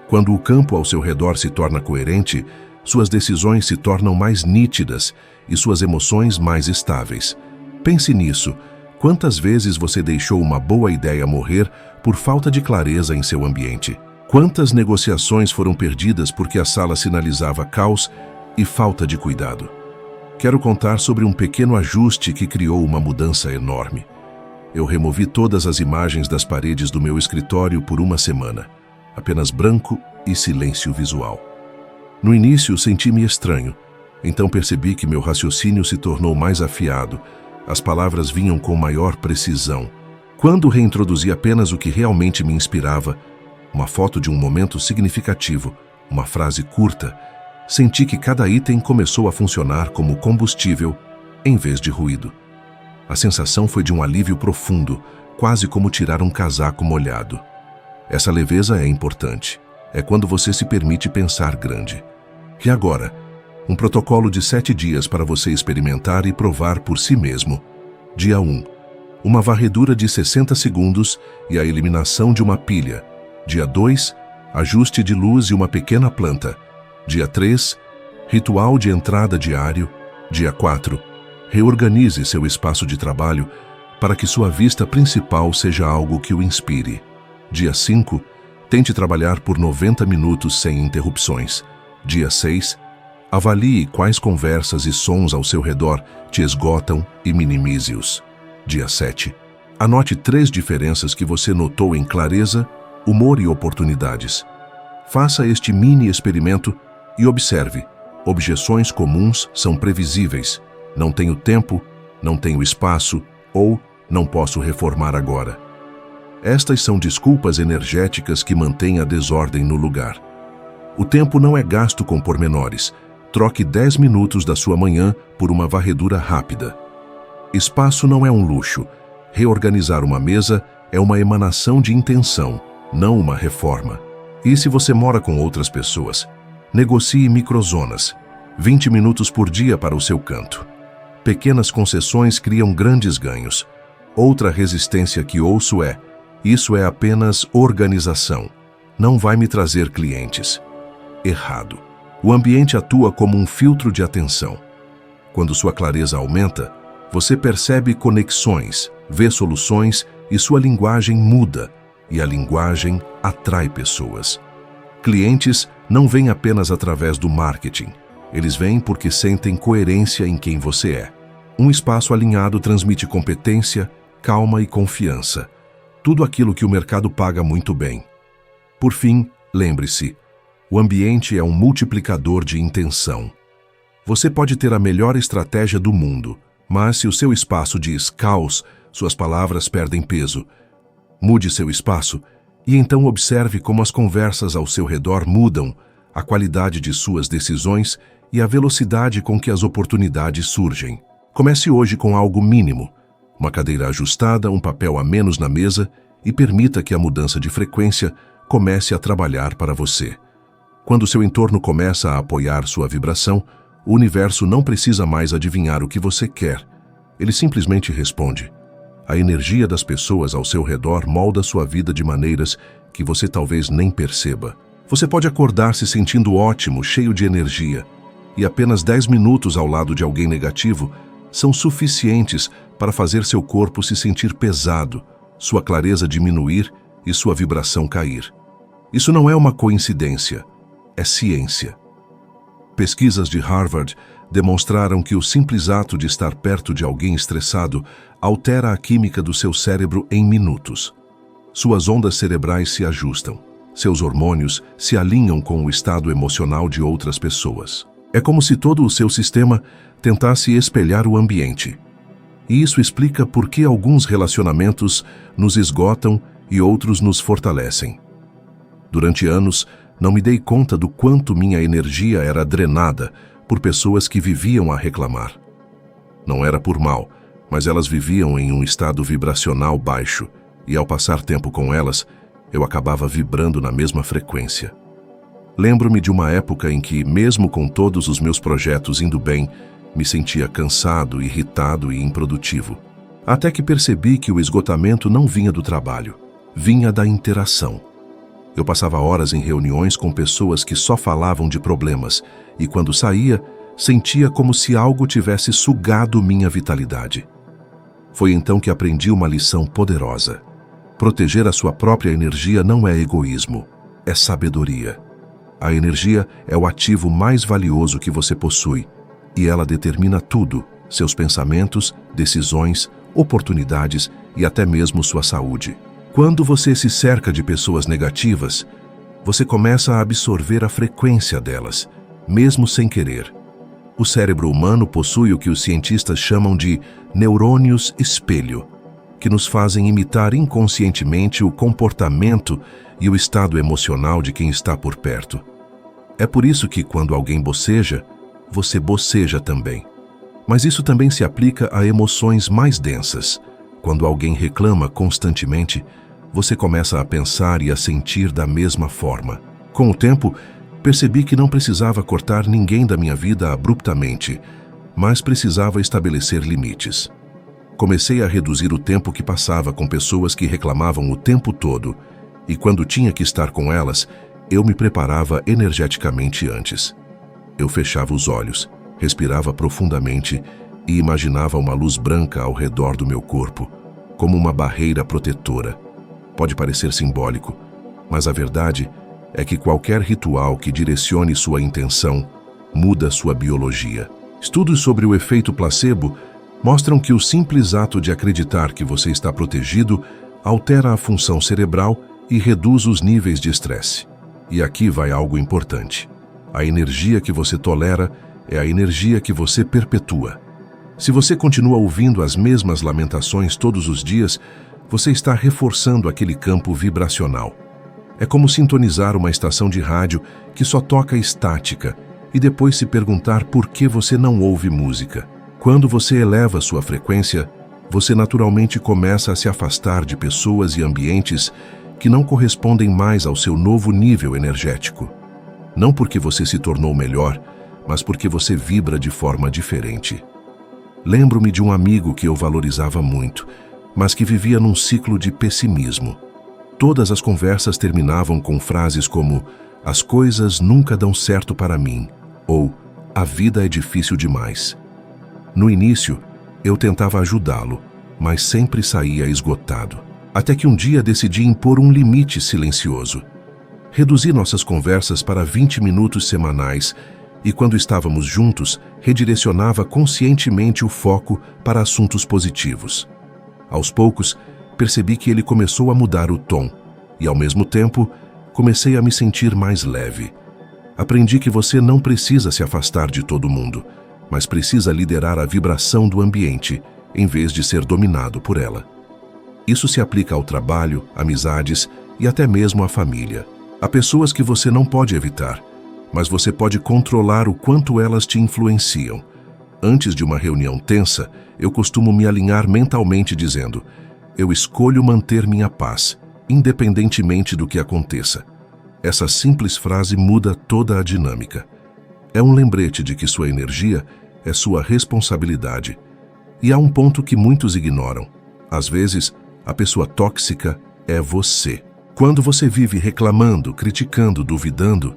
Quando o campo ao seu redor se torna coerente, suas decisões se tornam mais nítidas e suas emoções mais estáveis. Pense nisso. Quantas vezes você deixou uma boa ideia morrer por falta de clareza em seu ambiente? Quantas negociações foram perdidas porque a sala sinalizava caos e falta de cuidado? Quero contar sobre um pequeno ajuste que criou uma mudança enorme. Eu removi todas as imagens das paredes do meu escritório por 1 semana. Apenas branco e silêncio visual. No início, senti-me estranho. Então percebi que meu raciocínio se tornou mais afiado. As palavras vinham com maior precisão. Quando reintroduzi apenas o que realmente me inspirava, uma foto de um momento significativo, uma frase curta, senti que cada item começou a funcionar como combustível em vez de ruído. A sensação foi de um alívio profundo, quase como tirar um casaco molhado. Essa leveza é importante. É quando você se permite pensar grande. E agora, um protocolo de 7 dias para você experimentar e provar por si mesmo. Dia 1. Uma varredura de 60 segundos e a eliminação de uma pilha. Dia 2. Ajuste de luz e uma pequena planta. Dia 3. Ritual de entrada diário. Dia 4. Reorganize seu espaço de trabalho para que sua vista principal seja algo que o inspire. Dia 5. Tente trabalhar por 90 minutos sem interrupções. Dia 6. Avalie quais conversas e sons ao seu redor te esgotam e minimize-os. Dia 7. Anote 3 diferenças que você notou em clareza, humor e oportunidades. Faça este mini experimento e observe. Objeções comuns são previsíveis. Não tenho tempo, não tenho espaço ou não posso reformar agora. Estas são desculpas energéticas que mantêm a desordem no lugar. O tempo não é gasto com pormenores. Troque 10 minutos da sua manhã por uma varredura rápida. Espaço não é um luxo. Reorganizar uma mesa é uma emanação de intenção, não uma reforma. E se você mora com outras pessoas, negocie microzonas. 20 minutos por dia para o seu canto. Pequenas concessões criam grandes ganhos. Outra resistência que ouço é: isso é apenas organização. Não vai me trazer clientes. Errado. O ambiente atua como um filtro de atenção. Quando sua clareza aumenta, você percebe conexões, vê soluções e sua linguagem muda, e a linguagem atrai pessoas. Clientes não vêm apenas através do marketing. Eles vêm porque sentem coerência em quem você é. Um espaço alinhado transmite competência, calma e confiança. Tudo aquilo que o mercado paga muito bem. Por fim, lembre-se, o ambiente é um multiplicador de intenção. Você pode ter a melhor estratégia do mundo, mas se o seu espaço diz caos, suas palavras perdem peso. Mude seu espaço e então observe como as conversas ao seu redor mudam, a qualidade de suas decisões e a velocidade com que as oportunidades surgem. Comece hoje com algo mínimo, uma cadeira ajustada, um papel a menos na mesa e permita que a mudança de frequência comece a trabalhar para você. Quando seu entorno começa a apoiar sua vibração, o universo não precisa mais adivinhar o que você quer. Ele simplesmente responde. A energia das pessoas ao seu redor molda sua vida de maneiras que você talvez nem perceba. Você pode acordar se sentindo ótimo, cheio de energia, e apenas 10 minutos ao lado de alguém negativo são suficientes para fazer seu corpo se sentir pesado, sua clareza diminuir e sua vibração cair. Isso não é uma coincidência, é ciência. Pesquisas de Harvard demonstraram que o simples ato de estar perto de alguém estressado altera a química do seu cérebro em minutos. Suas ondas cerebrais se ajustam, seus hormônios se alinham com o estado emocional de outras pessoas. É como se todo o seu sistema tentasse espelhar o ambiente. E isso explica por que alguns relacionamentos nos esgotam e outros nos fortalecem. Durante anos, não me dei conta do quanto minha energia era drenada por pessoas que viviam a reclamar. Não era por mal, mas elas viviam em um estado vibracional baixo, e ao passar tempo com elas, eu acabava vibrando na mesma frequência. Lembro-me de uma época em que, mesmo com todos os meus projetos indo bem, me sentia cansado, irritado e improdutivo. Até que percebi que o esgotamento não vinha do trabalho, vinha da interação. Eu passava horas em reuniões com pessoas que só falavam de problemas, e quando saía, sentia como se algo tivesse sugado minha vitalidade. Foi então que aprendi uma lição poderosa. Proteger a sua própria energia não é egoísmo, é sabedoria. A energia é o ativo mais valioso que você possui, e ela determina tudo, seus pensamentos, decisões, oportunidades e até mesmo sua saúde. Quando você se cerca de pessoas negativas, você começa a absorver a frequência delas, mesmo sem querer. O cérebro humano possui o que os cientistas chamam de neurônios espelho, que nos fazem imitar inconscientemente o comportamento e o estado emocional de quem está por perto. É por isso que, quando alguém boceja, você boceja também. Mas isso também se aplica a emoções mais densas. Quando alguém reclama constantemente, você começa a pensar e a sentir da mesma forma. Com o tempo, percebi que não precisava cortar ninguém da minha vida abruptamente, mas precisava estabelecer limites. Comecei a reduzir o tempo que passava com pessoas que reclamavam o tempo todo, e quando tinha que estar com elas, eu me preparava energeticamente antes. Eu fechava os olhos, respirava profundamente e imaginava uma luz branca ao redor do meu corpo, como uma barreira protetora. Pode parecer simbólico, mas a verdade é que qualquer ritual que direcione sua intenção muda sua biologia. Estudos sobre o efeito placebo mostram que o simples ato de acreditar que você está protegido altera a função cerebral e reduz os níveis de estresse. E aqui vai algo importante. A energia que você tolera é a energia que você perpetua. Se você continua ouvindo as mesmas lamentações todos os dias, você está reforçando aquele campo vibracional. É como sintonizar uma estação de rádio que só toca estática e depois se perguntar por que você não ouve música. Quando você eleva sua frequência, você naturalmente começa a se afastar de pessoas e ambientes que não correspondem mais ao seu novo nível energético. Não porque você se tornou melhor, mas porque você vibra de forma diferente. Lembro-me de um amigo que eu valorizava muito, mas que vivia num ciclo de pessimismo. Todas as conversas terminavam com frases como "as coisas nunca dão certo para mim" ou "a vida é difícil demais". No início, eu tentava ajudá-lo, mas sempre saía esgotado. Até que um dia decidi impor um limite silencioso. Reduzi nossas conversas para 20 minutos semanais e quando estávamos juntos, redirecionava conscientemente o foco para assuntos positivos. Aos poucos, percebi que ele começou a mudar o tom e, ao mesmo tempo, comecei a me sentir mais leve. Aprendi que você não precisa se afastar de todo mundo, mas precisa liderar a vibração do ambiente, em vez de ser dominado por ela. Isso se aplica ao trabalho, amizades e até mesmo à família. Há pessoas que você não pode evitar, mas você pode controlar o quanto elas te influenciam. Antes de uma reunião tensa, eu costumo me alinhar mentalmente dizendo: eu escolho manter minha paz, independentemente do que aconteça. Essa simples frase muda toda a dinâmica. É um lembrete de que sua energia é sua responsabilidade. E há um ponto que muitos ignoram. Às vezes, a pessoa tóxica é você. Quando você vive reclamando, criticando, duvidando,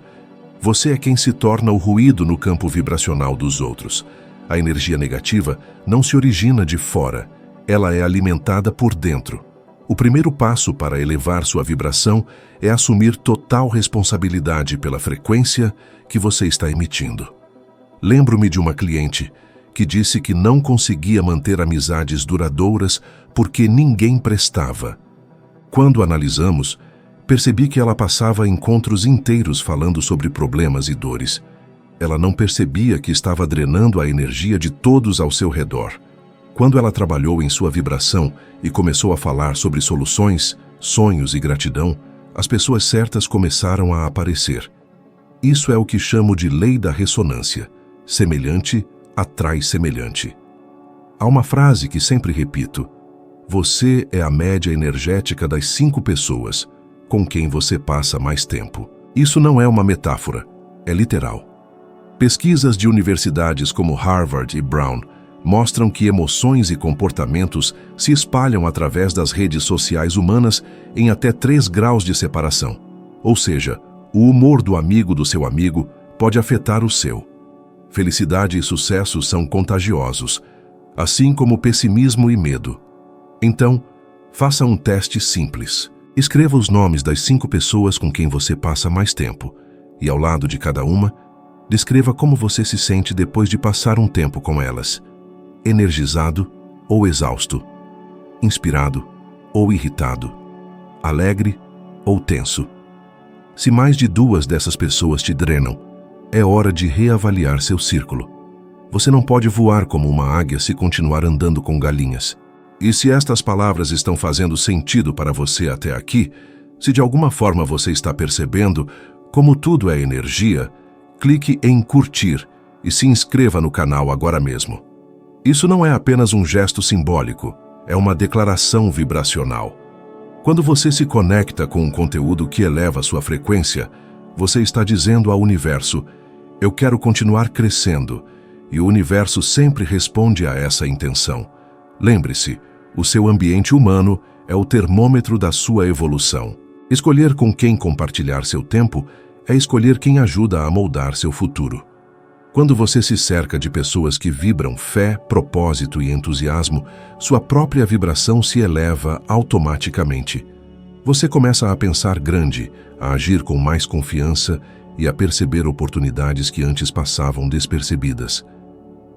você é quem se torna o ruído no campo vibracional dos outros. A energia negativa não se origina de fora, ela é alimentada por dentro. O primeiro passo para elevar sua vibração é assumir total responsabilidade pela frequência que você está emitindo. Lembro-me de uma cliente que disse que não conseguia manter amizades duradouras porque ninguém prestava. Quando analisamos, percebi que ela passava encontros inteiros falando sobre problemas e dores. Ela não percebia que estava drenando a energia de todos ao seu redor. Quando ela trabalhou em sua vibração e começou a falar sobre soluções, sonhos e gratidão, as pessoas certas começaram a aparecer. Isso é o que chamo de lei da ressonância. Semelhante atrai semelhante. Há uma frase que sempre repito: você é a média energética das 5 pessoas com quem você passa mais tempo. Isso não é uma metáfora, é literal. Pesquisas de universidades como Harvard e Brown mostram que emoções e comportamentos se espalham através das redes sociais humanas em até 3 graus de separação. Ou seja, o humor do amigo do seu amigo pode afetar o seu. Felicidade e sucesso são contagiosos, assim como pessimismo e medo. Então, faça um teste simples. Escreva os nomes das 5 pessoas com quem você passa mais tempo e, ao lado de cada uma, descreva como você se sente depois de passar um tempo com elas. Energizado ou exausto, inspirado ou irritado, alegre ou tenso. Se mais de 2 dessas pessoas te drenam, é hora de reavaliar seu círculo. Você não pode voar como uma águia se continuar andando com galinhas. E se estas palavras estão fazendo sentido para você até aqui, se de alguma forma você está percebendo como tudo é energia, clique em curtir e se inscreva no canal agora mesmo. Isso não é apenas um gesto simbólico, é uma declaração vibracional. Quando você se conecta com um conteúdo que eleva sua frequência, você está dizendo ao universo: eu quero continuar crescendo, e o universo sempre responde a essa intenção. Lembre-se, o seu ambiente humano é o termômetro da sua evolução. Escolher com quem compartilhar seu tempo é escolher quem ajuda a moldar seu futuro. Quando você se cerca de pessoas que vibram fé, propósito e entusiasmo, sua própria vibração se eleva automaticamente. Você começa a pensar grande, a agir com mais confiança e a perceber oportunidades que antes passavam despercebidas.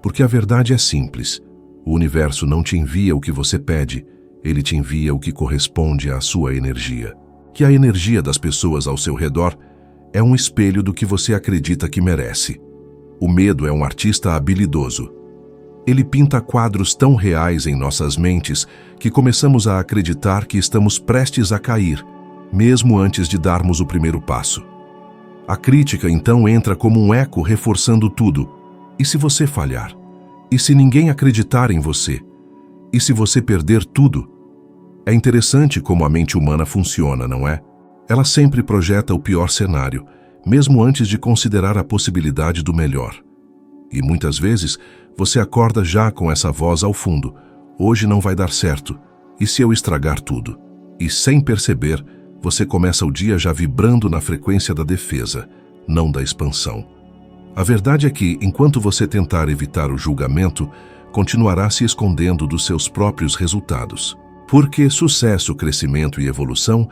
Porque a verdade é simples. O universo não te envia o que você pede, ele te envia o que corresponde à sua energia. Que a energia das pessoas ao seu redor é um espelho do que você acredita que merece. O medo é um artista habilidoso. Ele pinta quadros tão reais em nossas mentes que começamos a acreditar que estamos prestes a cair, mesmo antes de darmos o primeiro passo. A crítica então entra como um eco reforçando tudo. E se você falhar? E se ninguém acreditar em você? E se você perder tudo? É interessante como a mente humana funciona, não é? Ela sempre projeta o pior cenário, mesmo antes de considerar a possibilidade do melhor. E muitas vezes você acorda já com essa voz ao fundo: hoje não vai dar certo, e se eu estragar tudo? E sem perceber, você começa o dia já vibrando na frequência da defesa, não da expansão. A verdade é que, enquanto você tentar evitar o julgamento, continuará se escondendo dos seus próprios resultados. Porque sucesso, crescimento e evolução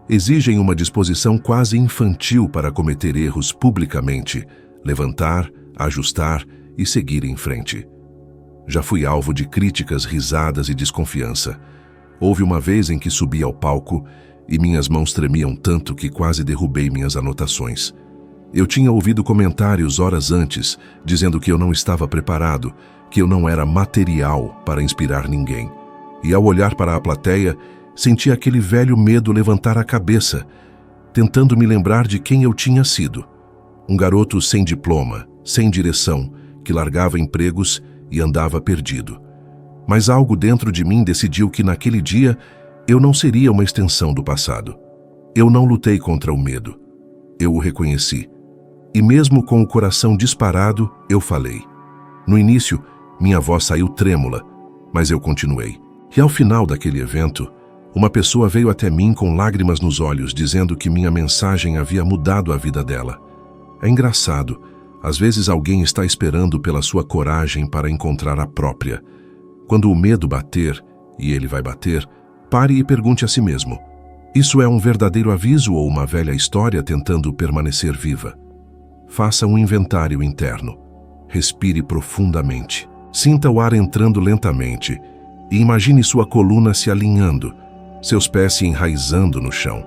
exigem uma disposição quase infantil para cometer erros publicamente, levantar, ajustar e seguir em frente. Já fui alvo de críticas, risadas e desconfiança. Houve uma vez em que subi ao palco e minhas mãos tremiam tanto que quase derrubei minhas anotações. Eu tinha ouvido comentários horas antes, dizendo que eu não estava preparado, que eu não era material para inspirar ninguém. E ao olhar para a plateia, senti aquele velho medo levantar a cabeça, tentando me lembrar de quem eu tinha sido. Um garoto sem diploma, sem direção, que largava empregos e andava perdido. Mas algo dentro de mim decidiu que naquele dia eu não seria uma extensão do passado. Eu não lutei contra o medo. Eu o reconheci. E mesmo com o coração disparado, eu falei. No início, minha voz saiu trêmula, mas eu continuei. E ao final daquele evento, uma pessoa veio até mim com lágrimas nos olhos, dizendo que minha mensagem havia mudado a vida dela. É engraçado, às vezes alguém está esperando pela sua coragem para encontrar a própria. Quando o medo bater, e ele vai bater, pare e pergunte a si mesmo: isso é um verdadeiro aviso ou uma velha história tentando permanecer viva? Faça um inventário interno. Respire profundamente. Sinta o ar entrando lentamente e imagine sua coluna se alinhando, seus pés se enraizando no chão.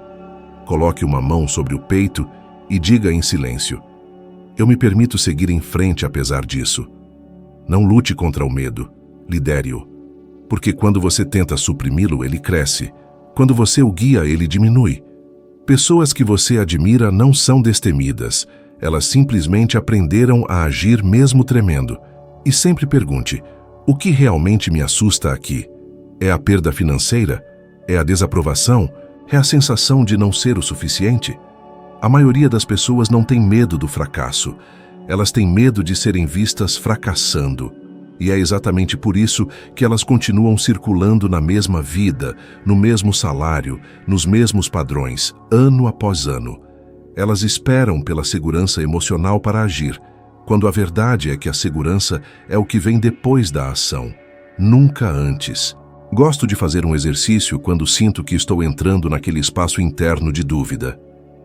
Coloque uma mão sobre o peito e diga em silêncio: eu me permito seguir em frente apesar disso. Não lute contra o medo, lidere-o. Porque quando você tenta suprimi-lo, ele cresce. Quando você o guia, ele diminui. Pessoas que você admira não são destemidas. Elas simplesmente aprenderam a agir mesmo tremendo. E sempre pergunte: o que realmente me assusta aqui? É a perda financeira? É a desaprovação? É a sensação de não ser o suficiente? A maioria das pessoas não tem medo do fracasso. Elas têm medo de serem vistas fracassando. E é exatamente por isso que elas continuam circulando na mesma vida, no mesmo salário, nos mesmos padrões, ano após ano. Elas esperam pela segurança emocional para agir, quando a verdade é que a segurança é o que vem depois da ação, nunca antes. Gosto de fazer um exercício quando sinto que estou entrando naquele espaço interno de dúvida.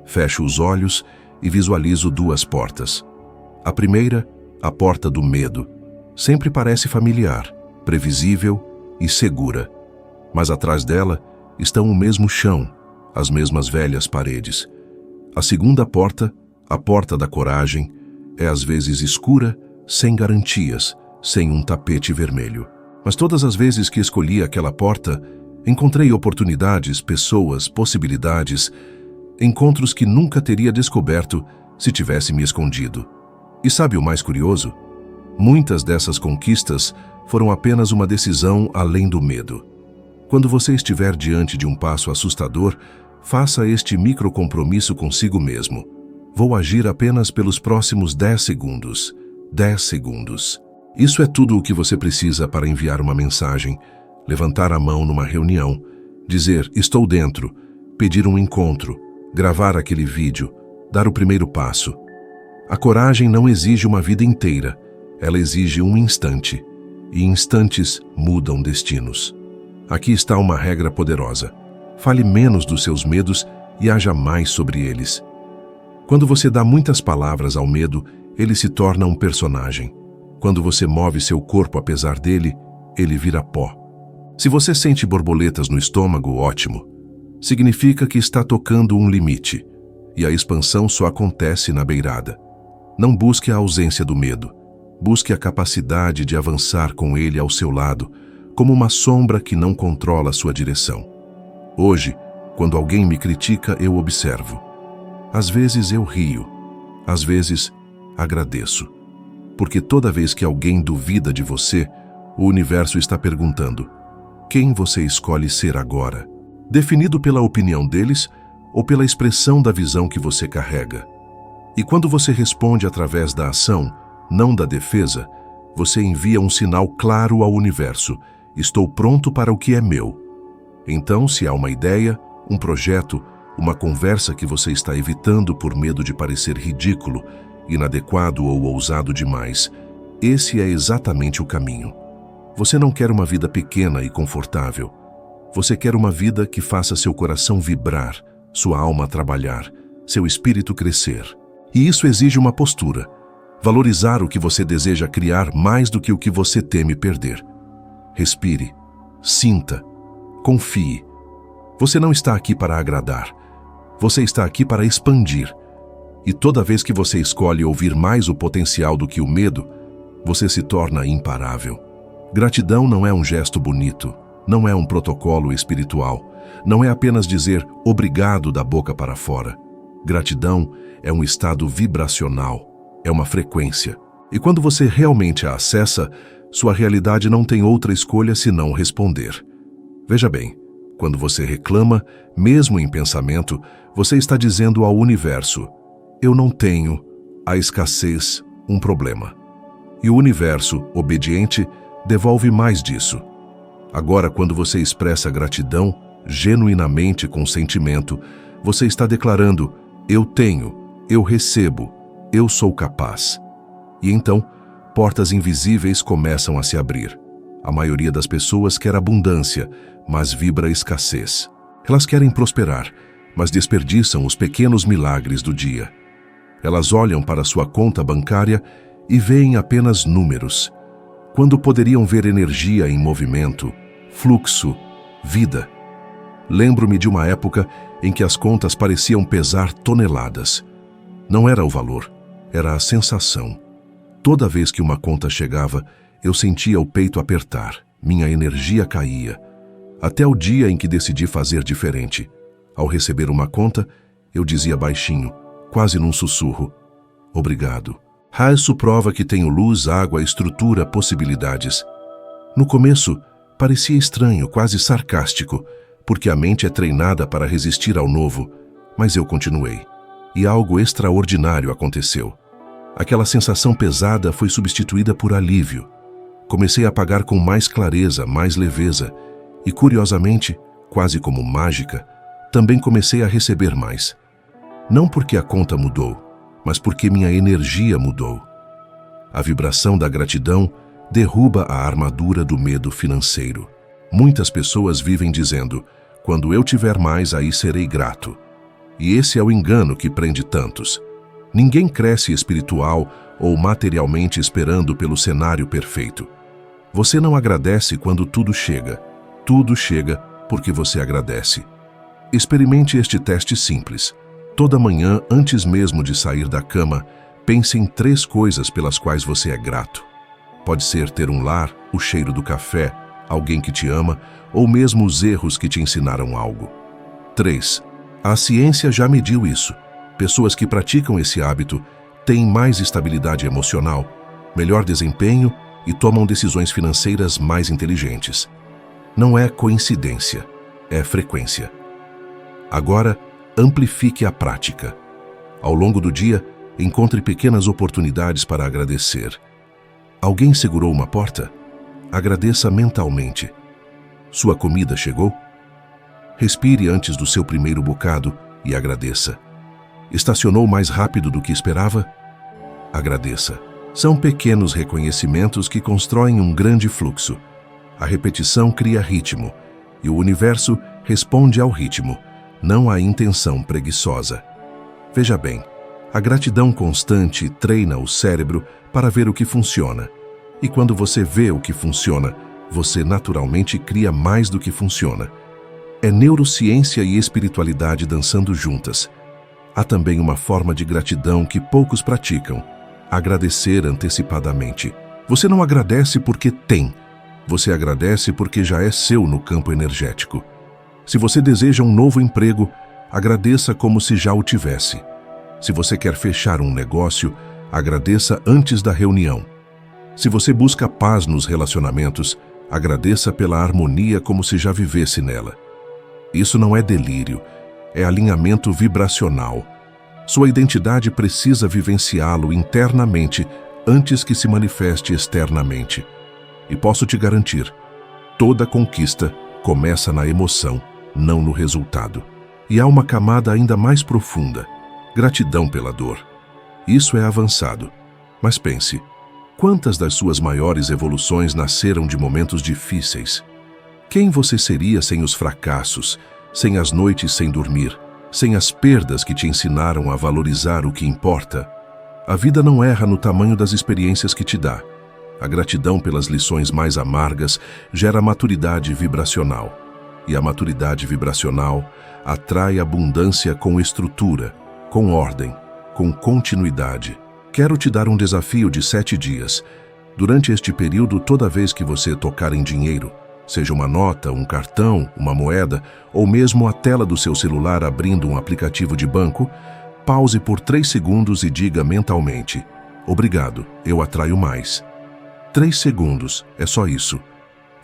Fecho os olhos e visualizo duas portas. A primeira, a porta do medo, sempre parece familiar, previsível e segura. Mas atrás dela estão o mesmo chão, as mesmas velhas paredes. A segunda porta, a porta da coragem, é às vezes escura, sem garantias, sem um tapete vermelho. Mas todas as vezes que escolhi aquela porta, encontrei oportunidades, pessoas, possibilidades, encontros que nunca teria descoberto se tivesse me escondido. E sabe o mais curioso? Muitas dessas conquistas foram apenas uma decisão além do medo. Quando você estiver diante de um passo assustador, faça este microcompromisso consigo mesmo. Vou agir apenas pelos próximos 10 segundos. 10 segundos. Isso é tudo o que você precisa para enviar uma mensagem, levantar a mão numa reunião, dizer estou dentro, pedir um encontro, gravar aquele vídeo, dar o primeiro passo. A coragem não exige uma vida inteira, ela exige um instante. E instantes mudam destinos. Aqui está uma regra poderosa. Fale menos dos seus medos e haja mais sobre eles. Quando você dá muitas palavras ao medo, ele se torna um personagem. Quando você move seu corpo apesar dele, ele vira pó. Se você sente borboletas no estômago, ótimo. Significa que está tocando um limite. E a expansão só acontece na beirada. Não busque a ausência do medo. Busque a capacidade de avançar com ele ao seu lado, como uma sombra que não controla sua direção. Hoje, quando alguém me critica, eu observo. Às vezes eu rio, às vezes agradeço. Porque toda vez que alguém duvida de você, o universo está perguntando: quem você escolhe ser agora? Definido pela opinião deles ou pela expressão da visão que você carrega? E quando você responde através da ação, não da defesa, você envia um sinal claro ao universo: estou pronto para o que é meu. Então, se há uma ideia, um projeto, uma conversa que você está evitando por medo de parecer ridículo, inadequado ou ousado demais, esse é exatamente o caminho. Você não quer uma vida pequena e confortável. Você quer uma vida que faça seu coração vibrar, sua alma trabalhar, seu espírito crescer. E isso exige uma postura. Valorizar o que você deseja criar mais do que o que você teme perder. Respire, sinta, confie. Você não está aqui para agradar. Você está aqui para expandir. E toda vez que você escolhe ouvir mais o potencial do que o medo, você se torna imparável. Gratidão não é um gesto bonito, não é um protocolo espiritual, não é apenas dizer obrigado da boca para fora. Gratidão é um estado vibracional, é uma frequência. E quando você realmente a acessa, sua realidade não tem outra escolha senão responder. Veja bem, quando você reclama, mesmo em pensamento, você está dizendo ao universo: eu não tenho, a escassez, um problema. E o universo, obediente, devolve mais disso. Agora, quando você expressa gratidão, genuinamente com sentimento, você está declarando: eu tenho, eu recebo, eu sou capaz. E então, portas invisíveis começam a se abrir. A maioria das pessoas quer abundância, mas vibra escassez. Elas querem prosperar, mas desperdiçam os pequenos milagres do dia. Elas olham para sua conta bancária e veem apenas números, quando poderiam ver energia em movimento, fluxo, vida. Lembro-me de uma época em que as contas pareciam pesar toneladas. Não era o valor, era a sensação. Toda vez que uma conta chegava, eu sentia o peito apertar, minha energia caía. Até o dia em que decidi fazer diferente. Ao receber uma conta, eu dizia baixinho, quase num sussurro: obrigado. Isso prova que tenho luz, água, estrutura, possibilidades. No começo, parecia estranho, quase sarcástico, porque a mente é treinada para resistir ao novo, mas eu continuei. E algo extraordinário aconteceu. Aquela sensação pesada foi substituída por alívio. Comecei a pagar com mais clareza, mais leveza, e curiosamente, quase como mágica, também comecei a receber mais. Não porque a conta mudou, mas porque minha energia mudou. A vibração da gratidão derruba a armadura do medo financeiro. Muitas pessoas vivem dizendo: quando eu tiver mais, aí serei grato. E esse é o engano que prende tantos. Ninguém cresce espiritual ou materialmente esperando pelo cenário perfeito. Você não agradece quando tudo chega. Tudo chega porque você agradece. Experimente este teste simples. Toda manhã, antes mesmo de sair da cama, pense em 3 coisas pelas quais você é grato. Pode ser ter um lar, o cheiro do café, alguém que te ama, ou mesmo os erros que te ensinaram algo. 3. A ciência já mediu isso. Pessoas que praticam esse hábito têm mais estabilidade emocional, melhor desempenho e tomam decisões financeiras mais inteligentes. Não é coincidência, é frequência. Agora, amplifique a prática. Ao longo do dia, encontre pequenas oportunidades para agradecer. Alguém segurou uma porta? Agradeça mentalmente. Sua comida chegou? Respire antes do seu primeiro bocado e agradeça. Estacionou mais rápido do que esperava? Agradeça. São pequenos reconhecimentos que constroem um grande fluxo. A repetição cria ritmo, e o universo responde ao ritmo, não à intenção preguiçosa. Veja bem, a gratidão constante treina o cérebro para ver o que funciona. E quando você vê o que funciona, você naturalmente cria mais do que funciona. É neurociência e espiritualidade dançando juntas. Há também uma forma de gratidão que poucos praticam: agradecer antecipadamente. Você não agradece porque tem. Você agradece porque já é seu no campo energético. Se você deseja um novo emprego, agradeça como se já o tivesse. Se você quer fechar um negócio, agradeça antes da reunião. Se você busca paz nos relacionamentos, agradeça pela harmonia como se já vivesse nela. Isso não é delírio, é alinhamento vibracional. Sua identidade precisa vivenciá-lo internamente antes que se manifeste externamente. E posso te garantir, toda conquista começa na emoção, não no resultado. E há uma camada ainda mais profunda: gratidão pela dor. Isso é avançado. Mas pense, quantas das suas maiores evoluções nasceram de momentos difíceis? Quem você seria sem os fracassos, sem as noites sem dormir, sem as perdas que te ensinaram a valorizar o que importa? A vida não erra no tamanho das experiências que te dá. A gratidão pelas lições mais amargas gera maturidade vibracional. E a maturidade vibracional atrai abundância com estrutura, com ordem, com continuidade. Quero te dar um desafio de 7 dias. Durante este período, toda vez que você tocar em dinheiro, seja uma nota, um cartão, uma moeda, ou mesmo a tela do seu celular abrindo um aplicativo de banco, pause por 3 segundos e diga mentalmente: obrigado, eu atraio mais. 3 segundos, é só isso.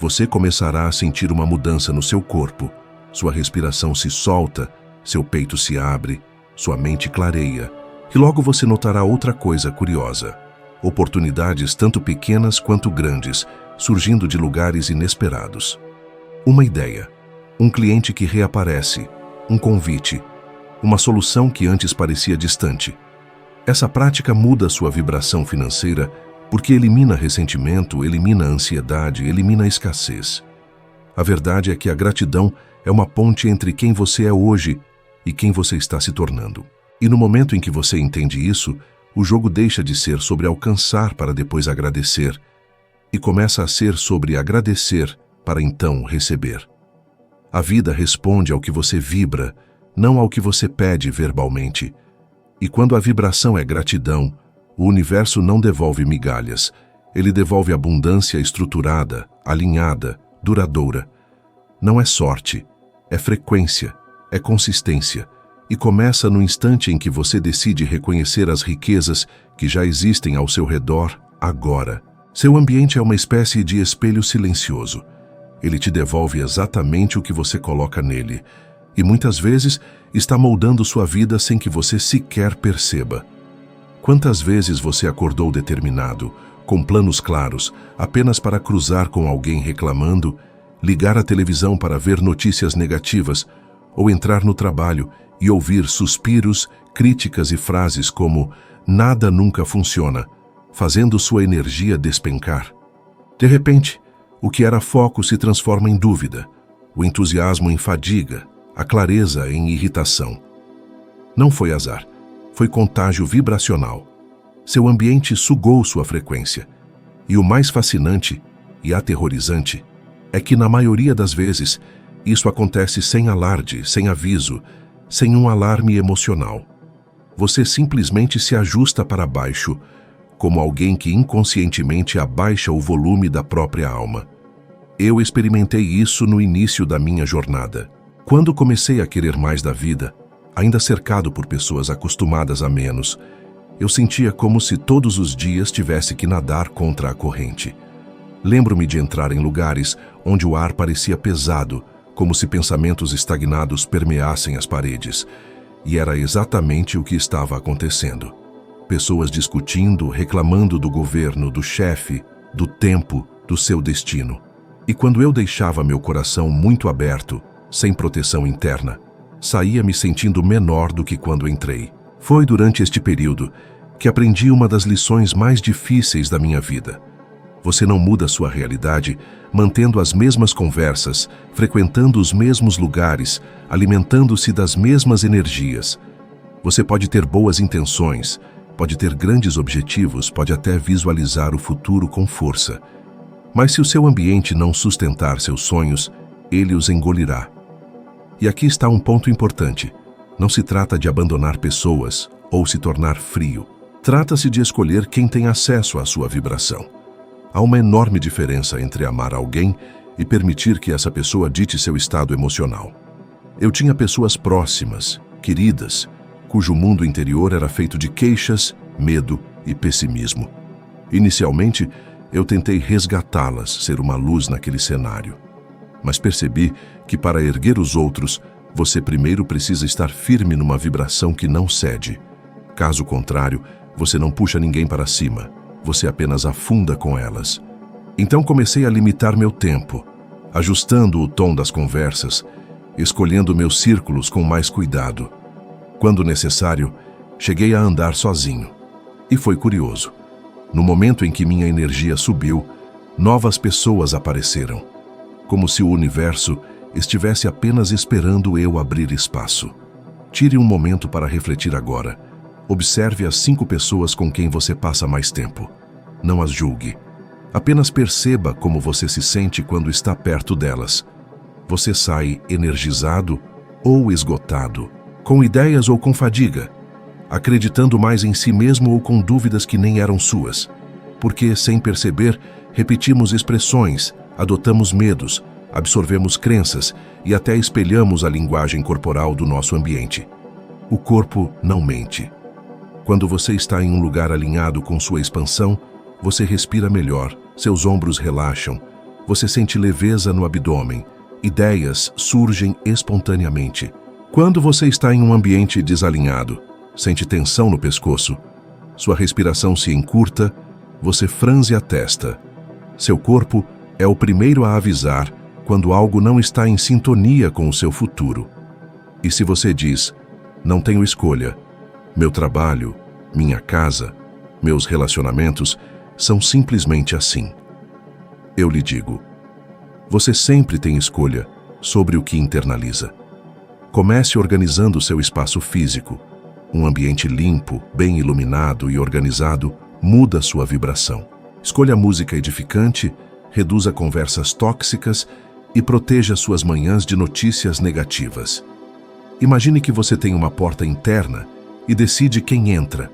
Você começará a sentir uma mudança no seu corpo. Sua respiração se solta, seu peito se abre, sua mente clareia. E logo você notará outra coisa curiosa. Oportunidades tanto pequenas quanto grandes, surgindo de lugares inesperados. Uma ideia, um cliente que reaparece, um convite, uma solução que antes parecia distante. Essa prática muda sua vibração financeira porque elimina ressentimento, elimina ansiedade, elimina escassez. A verdade é que a gratidão é uma ponte entre quem você é hoje e quem você está se tornando. E no momento em que você entende isso, o jogo deixa de ser sobre alcançar para depois agradecer e começa a ser sobre agradecer para então receber. A vida responde ao que você vibra, não ao que você pede verbalmente. E quando a vibração é gratidão, o universo não devolve migalhas, ele devolve abundância estruturada, alinhada, duradoura. Não é sorte, é frequência, é consistência, e começa no instante em que você decide reconhecer as riquezas que já existem ao seu redor agora. Seu ambiente é uma espécie de espelho silencioso. Ele te devolve exatamente o que você coloca nele, e muitas vezes está moldando sua vida sem que você sequer perceba. Quantas vezes você acordou determinado, com planos claros, apenas para cruzar com alguém reclamando, ligar a televisão para ver notícias negativas, ou entrar no trabalho e ouvir suspiros, críticas e frases como "nada nunca funciona", fazendo sua energia despencar? De repente, o que era foco se transforma em dúvida, o entusiasmo em fadiga, a clareza em irritação. Não foi azar, foi contágio vibracional. Seu ambiente sugou sua frequência. E o mais fascinante e aterrorizante é que, na maioria das vezes, isso acontece sem alarde, sem aviso, sem um alarme emocional. Você simplesmente se ajusta para baixo, como alguém que inconscientemente abaixa o volume da própria alma. Eu experimentei isso no início da minha jornada. Quando comecei a querer mais da vida, ainda cercado por pessoas acostumadas a menos, eu sentia como se todos os dias tivesse que nadar contra a corrente. Lembro-me de entrar em lugares onde o ar parecia pesado, como se pensamentos estagnados permeassem as paredes. E era exatamente o que estava acontecendo. Pessoas discutindo, reclamando do governo, do chefe, do tempo, do seu destino. E quando eu deixava meu coração muito aberto, sem proteção interna, saía me sentindo menor do que quando entrei. Foi durante este período que aprendi uma das lições mais difíceis da minha vida. Você não muda sua realidade mantendo as mesmas conversas, frequentando os mesmos lugares, alimentando-se das mesmas energias. Você pode ter boas intenções, pode ter grandes objetivos, pode até visualizar o futuro com força. Mas se o seu ambiente não sustentar seus sonhos, ele os engolirá. E aqui está um ponto importante. Não se trata de abandonar pessoas ou se tornar frio. Trata-se de escolher quem tem acesso à sua vibração. Há uma enorme diferença entre amar alguém e permitir que essa pessoa dite seu estado emocional. Eu tinha pessoas próximas, queridas, cujo mundo interior era feito de queixas, medo e pessimismo. Inicialmente, eu tentei resgatá-las, ser uma luz naquele cenário. Mas percebi que para erguer os outros, você primeiro precisa estar firme numa vibração que não cede. Caso contrário, você não puxa ninguém para cima, você apenas afunda com elas. Então comecei a limitar meu tempo, ajustando o tom das conversas, escolhendo meus círculos com mais cuidado. Quando necessário, cheguei a andar sozinho. E foi curioso. No momento em que minha energia subiu, novas pessoas apareceram, como se o universo estivesse apenas esperando eu abrir espaço. Tire um momento para refletir agora. Observe as 5 pessoas com quem você passa mais tempo. Não as julgue. Apenas perceba como você se sente quando está perto delas. Você sai energizado ou esgotado, com ideias ou com fadiga, acreditando mais em si mesmo ou com dúvidas que nem eram suas. Porque, sem perceber, repetimos expressões, adotamos medos, absorvemos crenças e até espelhamos a linguagem corporal do nosso ambiente. O corpo não mente. Quando você está em um lugar alinhado com sua expansão, você respira melhor, seus ombros relaxam, você sente leveza no abdômen, ideias surgem espontaneamente. Quando você está em um ambiente desalinhado, sente tensão no pescoço, sua respiração se encurta, você franze a testa. Seu corpo é o primeiro a avisar quando algo não está em sintonia com o seu futuro. E se você diz, não tenho escolha, meu trabalho, minha casa, meus relacionamentos são simplesmente assim. Eu lhe digo, você sempre tem escolha sobre o que internaliza. Comece organizando seu espaço físico. Um ambiente limpo, bem iluminado e organizado muda sua vibração. Escolha música edificante, reduza conversas tóxicas e proteja suas manhãs de notícias negativas. Imagine que você tem uma porta interna e decide quem entra.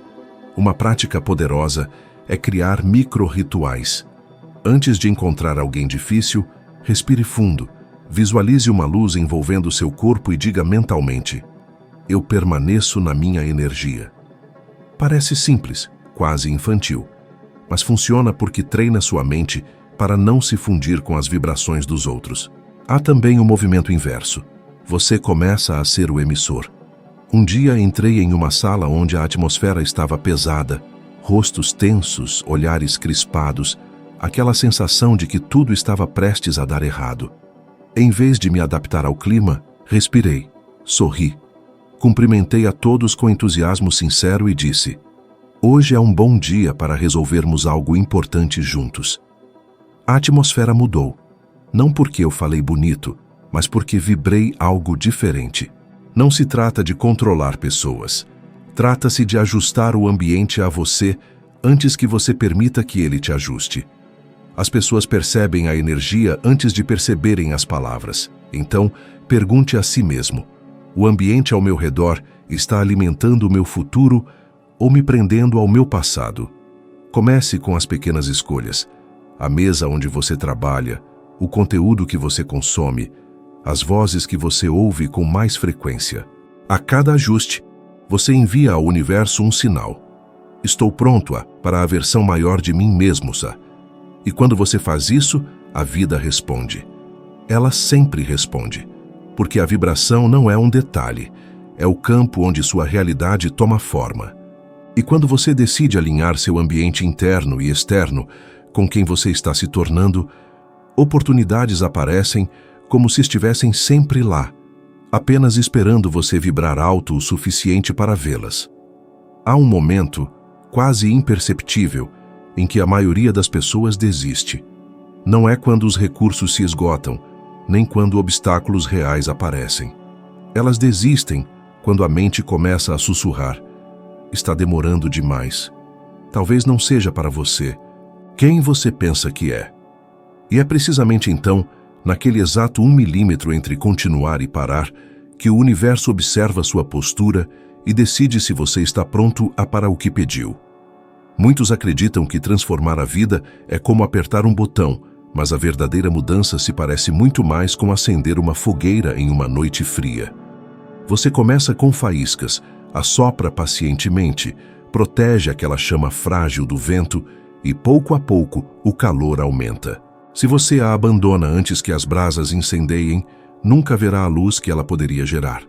Uma prática poderosa é criar micro-rituais. Antes de encontrar alguém difícil, respire fundo, visualize uma luz envolvendo seu corpo e diga mentalmente, eu permaneço na minha energia. Parece simples, quase infantil, mas funciona porque treina sua mente para não se fundir com as vibrações dos outros. Há também o movimento inverso. Você começa a ser o emissor. Um dia entrei em uma sala onde a atmosfera estava pesada, rostos tensos, olhares crispados, aquela sensação de que tudo estava prestes a dar errado. Em vez de me adaptar ao clima, respirei, sorri, cumprimentei a todos com entusiasmo sincero e disse, hoje é um bom dia para resolvermos algo importante juntos. A atmosfera mudou, não porque eu falei bonito, mas porque vibrei algo diferente. Não se trata de controlar pessoas. Trata-se de ajustar o ambiente a você antes que você permita que ele te ajuste. As pessoas percebem a energia antes de perceberem as palavras. Então, pergunte a si mesmo, o ambiente ao meu redor está alimentando o meu futuro ou me prendendo ao meu passado? Comece com as pequenas escolhas. A mesa onde você trabalha, o conteúdo que você consome, as vozes que você ouve com mais frequência. A cada ajuste, você envia ao universo um sinal. Estou pronto para a versão maior de mim mesmo, Sá. E quando você faz isso, a vida responde. Ela sempre responde, porque a vibração não é um detalhe, é o campo onde sua realidade toma forma. E quando você decide alinhar seu ambiente interno e externo com quem você está se tornando, oportunidades aparecem como se estivessem sempre lá, apenas esperando você vibrar alto o suficiente para vê-las. Há um momento, quase imperceptível, em que a maioria das pessoas desiste. Não é quando os recursos se esgotam, nem quando obstáculos reais aparecem. Elas desistem quando a mente começa a sussurrar. Está demorando demais. Talvez não seja para você. Quem você pensa que é? E é precisamente então, naquele exato 1 milímetro entre continuar e parar, que o universo observa sua postura e decide se você está pronto para o que pediu. Muitos acreditam que transformar a vida é como apertar um botão, mas a verdadeira mudança se parece muito mais com acender uma fogueira em uma noite fria. Você começa com faíscas, assopra pacientemente, protege aquela chama frágil do vento e, pouco a pouco, o calor aumenta. Se você a abandona antes que as brasas incendeiem, nunca verá a luz que ela poderia gerar.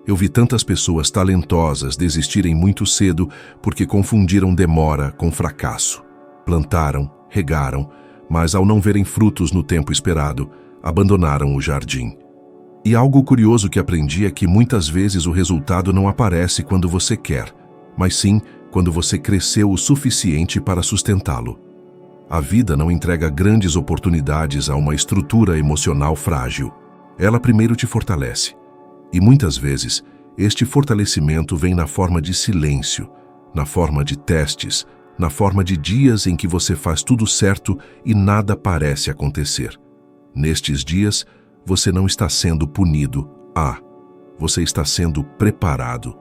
Eu vi tantas pessoas talentosas desistirem muito cedo porque confundiram demora com fracasso. Plantaram, regaram, mas ao não verem frutos no tempo esperado, abandonaram o jardim. E algo curioso que aprendi é que muitas vezes o resultado não aparece quando você quer, mas sim quando você cresceu o suficiente para sustentá-lo. A vida não entrega grandes oportunidades a uma estrutura emocional frágil. Ela primeiro te fortalece. E muitas vezes, este fortalecimento vem na forma de silêncio, na forma de testes, na forma de dias em que você faz tudo certo e nada parece acontecer. Nestes dias, você não está sendo punido. Você está sendo preparado.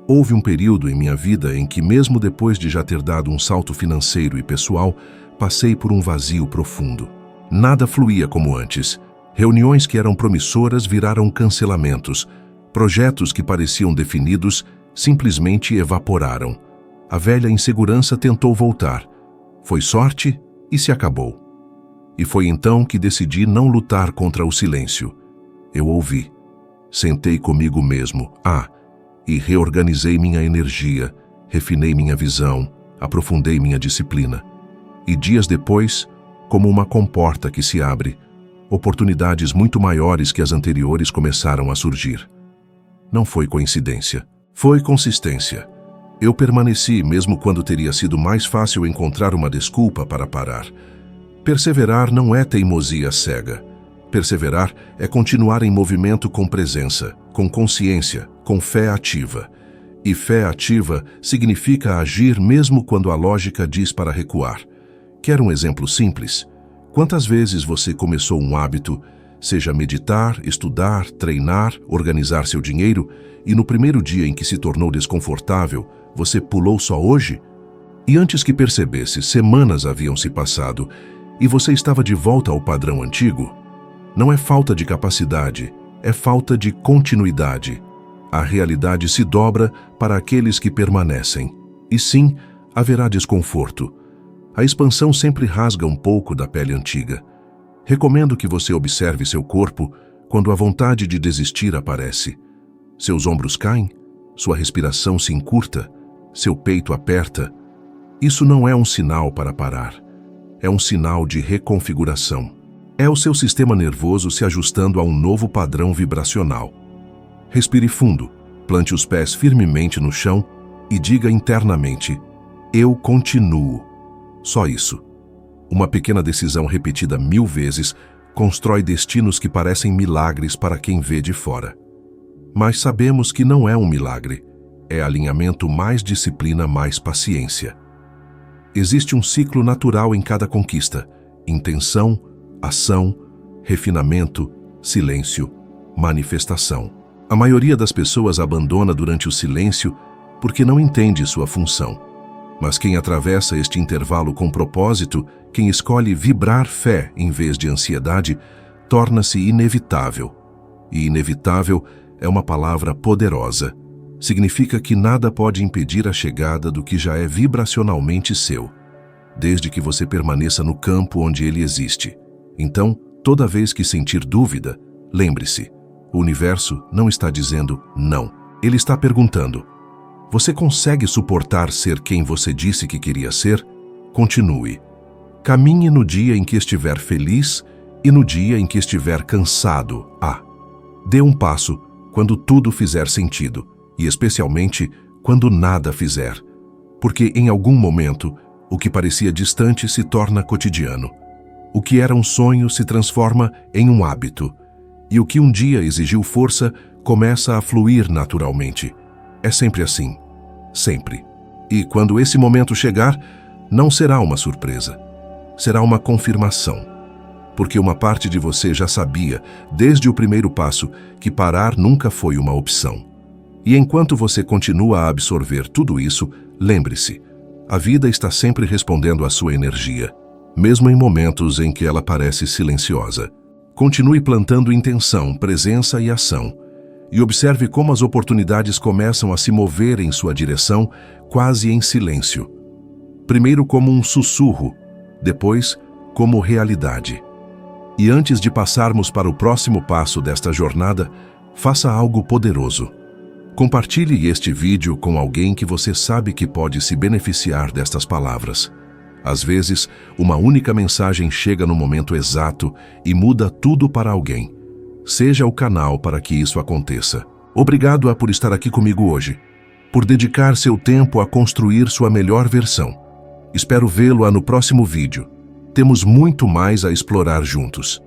Houve um período em minha vida em que, mesmo depois de já ter dado um salto financeiro e pessoal, passei por um vazio profundo. Nada fluía como antes. Reuniões que eram promissoras viraram cancelamentos. Projetos que pareciam definidos simplesmente evaporaram. A velha insegurança tentou voltar. Foi sorte e se acabou. E foi então que decidi não lutar contra o silêncio. Eu ouvi. Sentei comigo mesmo. E reorganizei minha energia, refinei minha visão, aprofundei minha disciplina. E dias depois, como uma comporta que se abre, oportunidades muito maiores que as anteriores começaram a surgir. Não foi coincidência, foi consistência. Eu permaneci mesmo quando teria sido mais fácil encontrar uma desculpa para parar. Perseverar não é teimosia cega. Perseverar é continuar em movimento com presença, com consciência, com fé ativa. E fé ativa significa agir mesmo quando a lógica diz para recuar. Quer um exemplo simples? Quantas vezes você começou um hábito, seja meditar, estudar, treinar, organizar seu dinheiro, e no primeiro dia em que se tornou desconfortável, você pulou só hoje? E antes que percebesse, semanas haviam se passado e você estava de volta ao padrão antigo? Não é falta de capacidade, é falta de continuidade. A realidade se dobra para aqueles que permanecem. E sim, haverá desconforto. A expansão sempre rasga um pouco da pele antiga. Recomendo que você observe seu corpo quando a vontade de desistir aparece. Seus ombros caem, sua respiração se encurta, seu peito aperta. Isso não é um sinal para parar. É um sinal de reconfiguração. É o seu sistema nervoso se ajustando a um novo padrão vibracional. Respire fundo, plante os pés firmemente no chão e diga internamente: eu continuo. Só isso. Uma pequena decisão repetida 1000 vezes constrói destinos que parecem milagres para quem vê de fora. Mas sabemos que não é um milagre. É alinhamento mais disciplina, mais paciência. Existe um ciclo natural em cada conquista: intenção, ação, refinamento, silêncio, manifestação. A maioria das pessoas abandona durante o silêncio porque não entende sua função. Mas quem atravessa este intervalo com propósito, quem escolhe vibrar fé em vez de ansiedade, torna-se inevitável. E inevitável é uma palavra poderosa. Significa que nada pode impedir a chegada do que já é vibracionalmente seu, desde que você permaneça no campo onde ele existe. Então, toda vez que sentir dúvida, lembre-se, o universo não está dizendo não. Ele está perguntando: você consegue suportar ser quem você disse que queria ser? Continue. Caminhe no dia em que estiver feliz e no dia em que estiver cansado. Dê um passo quando tudo fizer sentido, e especialmente quando nada fizer. Porque em algum momento, o que parecia distante se torna cotidiano. O que era um sonho se transforma em um hábito. E o que um dia exigiu força começa a fluir naturalmente. É sempre assim. Sempre. E quando esse momento chegar, não será uma surpresa. Será uma confirmação. Porque uma parte de você já sabia, desde o primeiro passo, que parar nunca foi uma opção. E enquanto você continua a absorver tudo isso, lembre-se, a vida está sempre respondendo à sua energia, mesmo em momentos em que ela parece silenciosa. Continue plantando intenção, presença e ação, e observe como as oportunidades começam a se mover em sua direção, quase em silêncio. Primeiro como um sussurro, depois como realidade. E antes de passarmos para o próximo passo desta jornada, faça algo poderoso. Compartilhe este vídeo com alguém que você sabe que pode se beneficiar destas palavras. Às vezes, uma única mensagem chega no momento exato e muda tudo para alguém. Seja o canal para que isso aconteça. Obrigado por estar aqui comigo hoje, por dedicar seu tempo a construir sua melhor versão. Espero vê-lo no próximo vídeo. Temos muito mais a explorar juntos.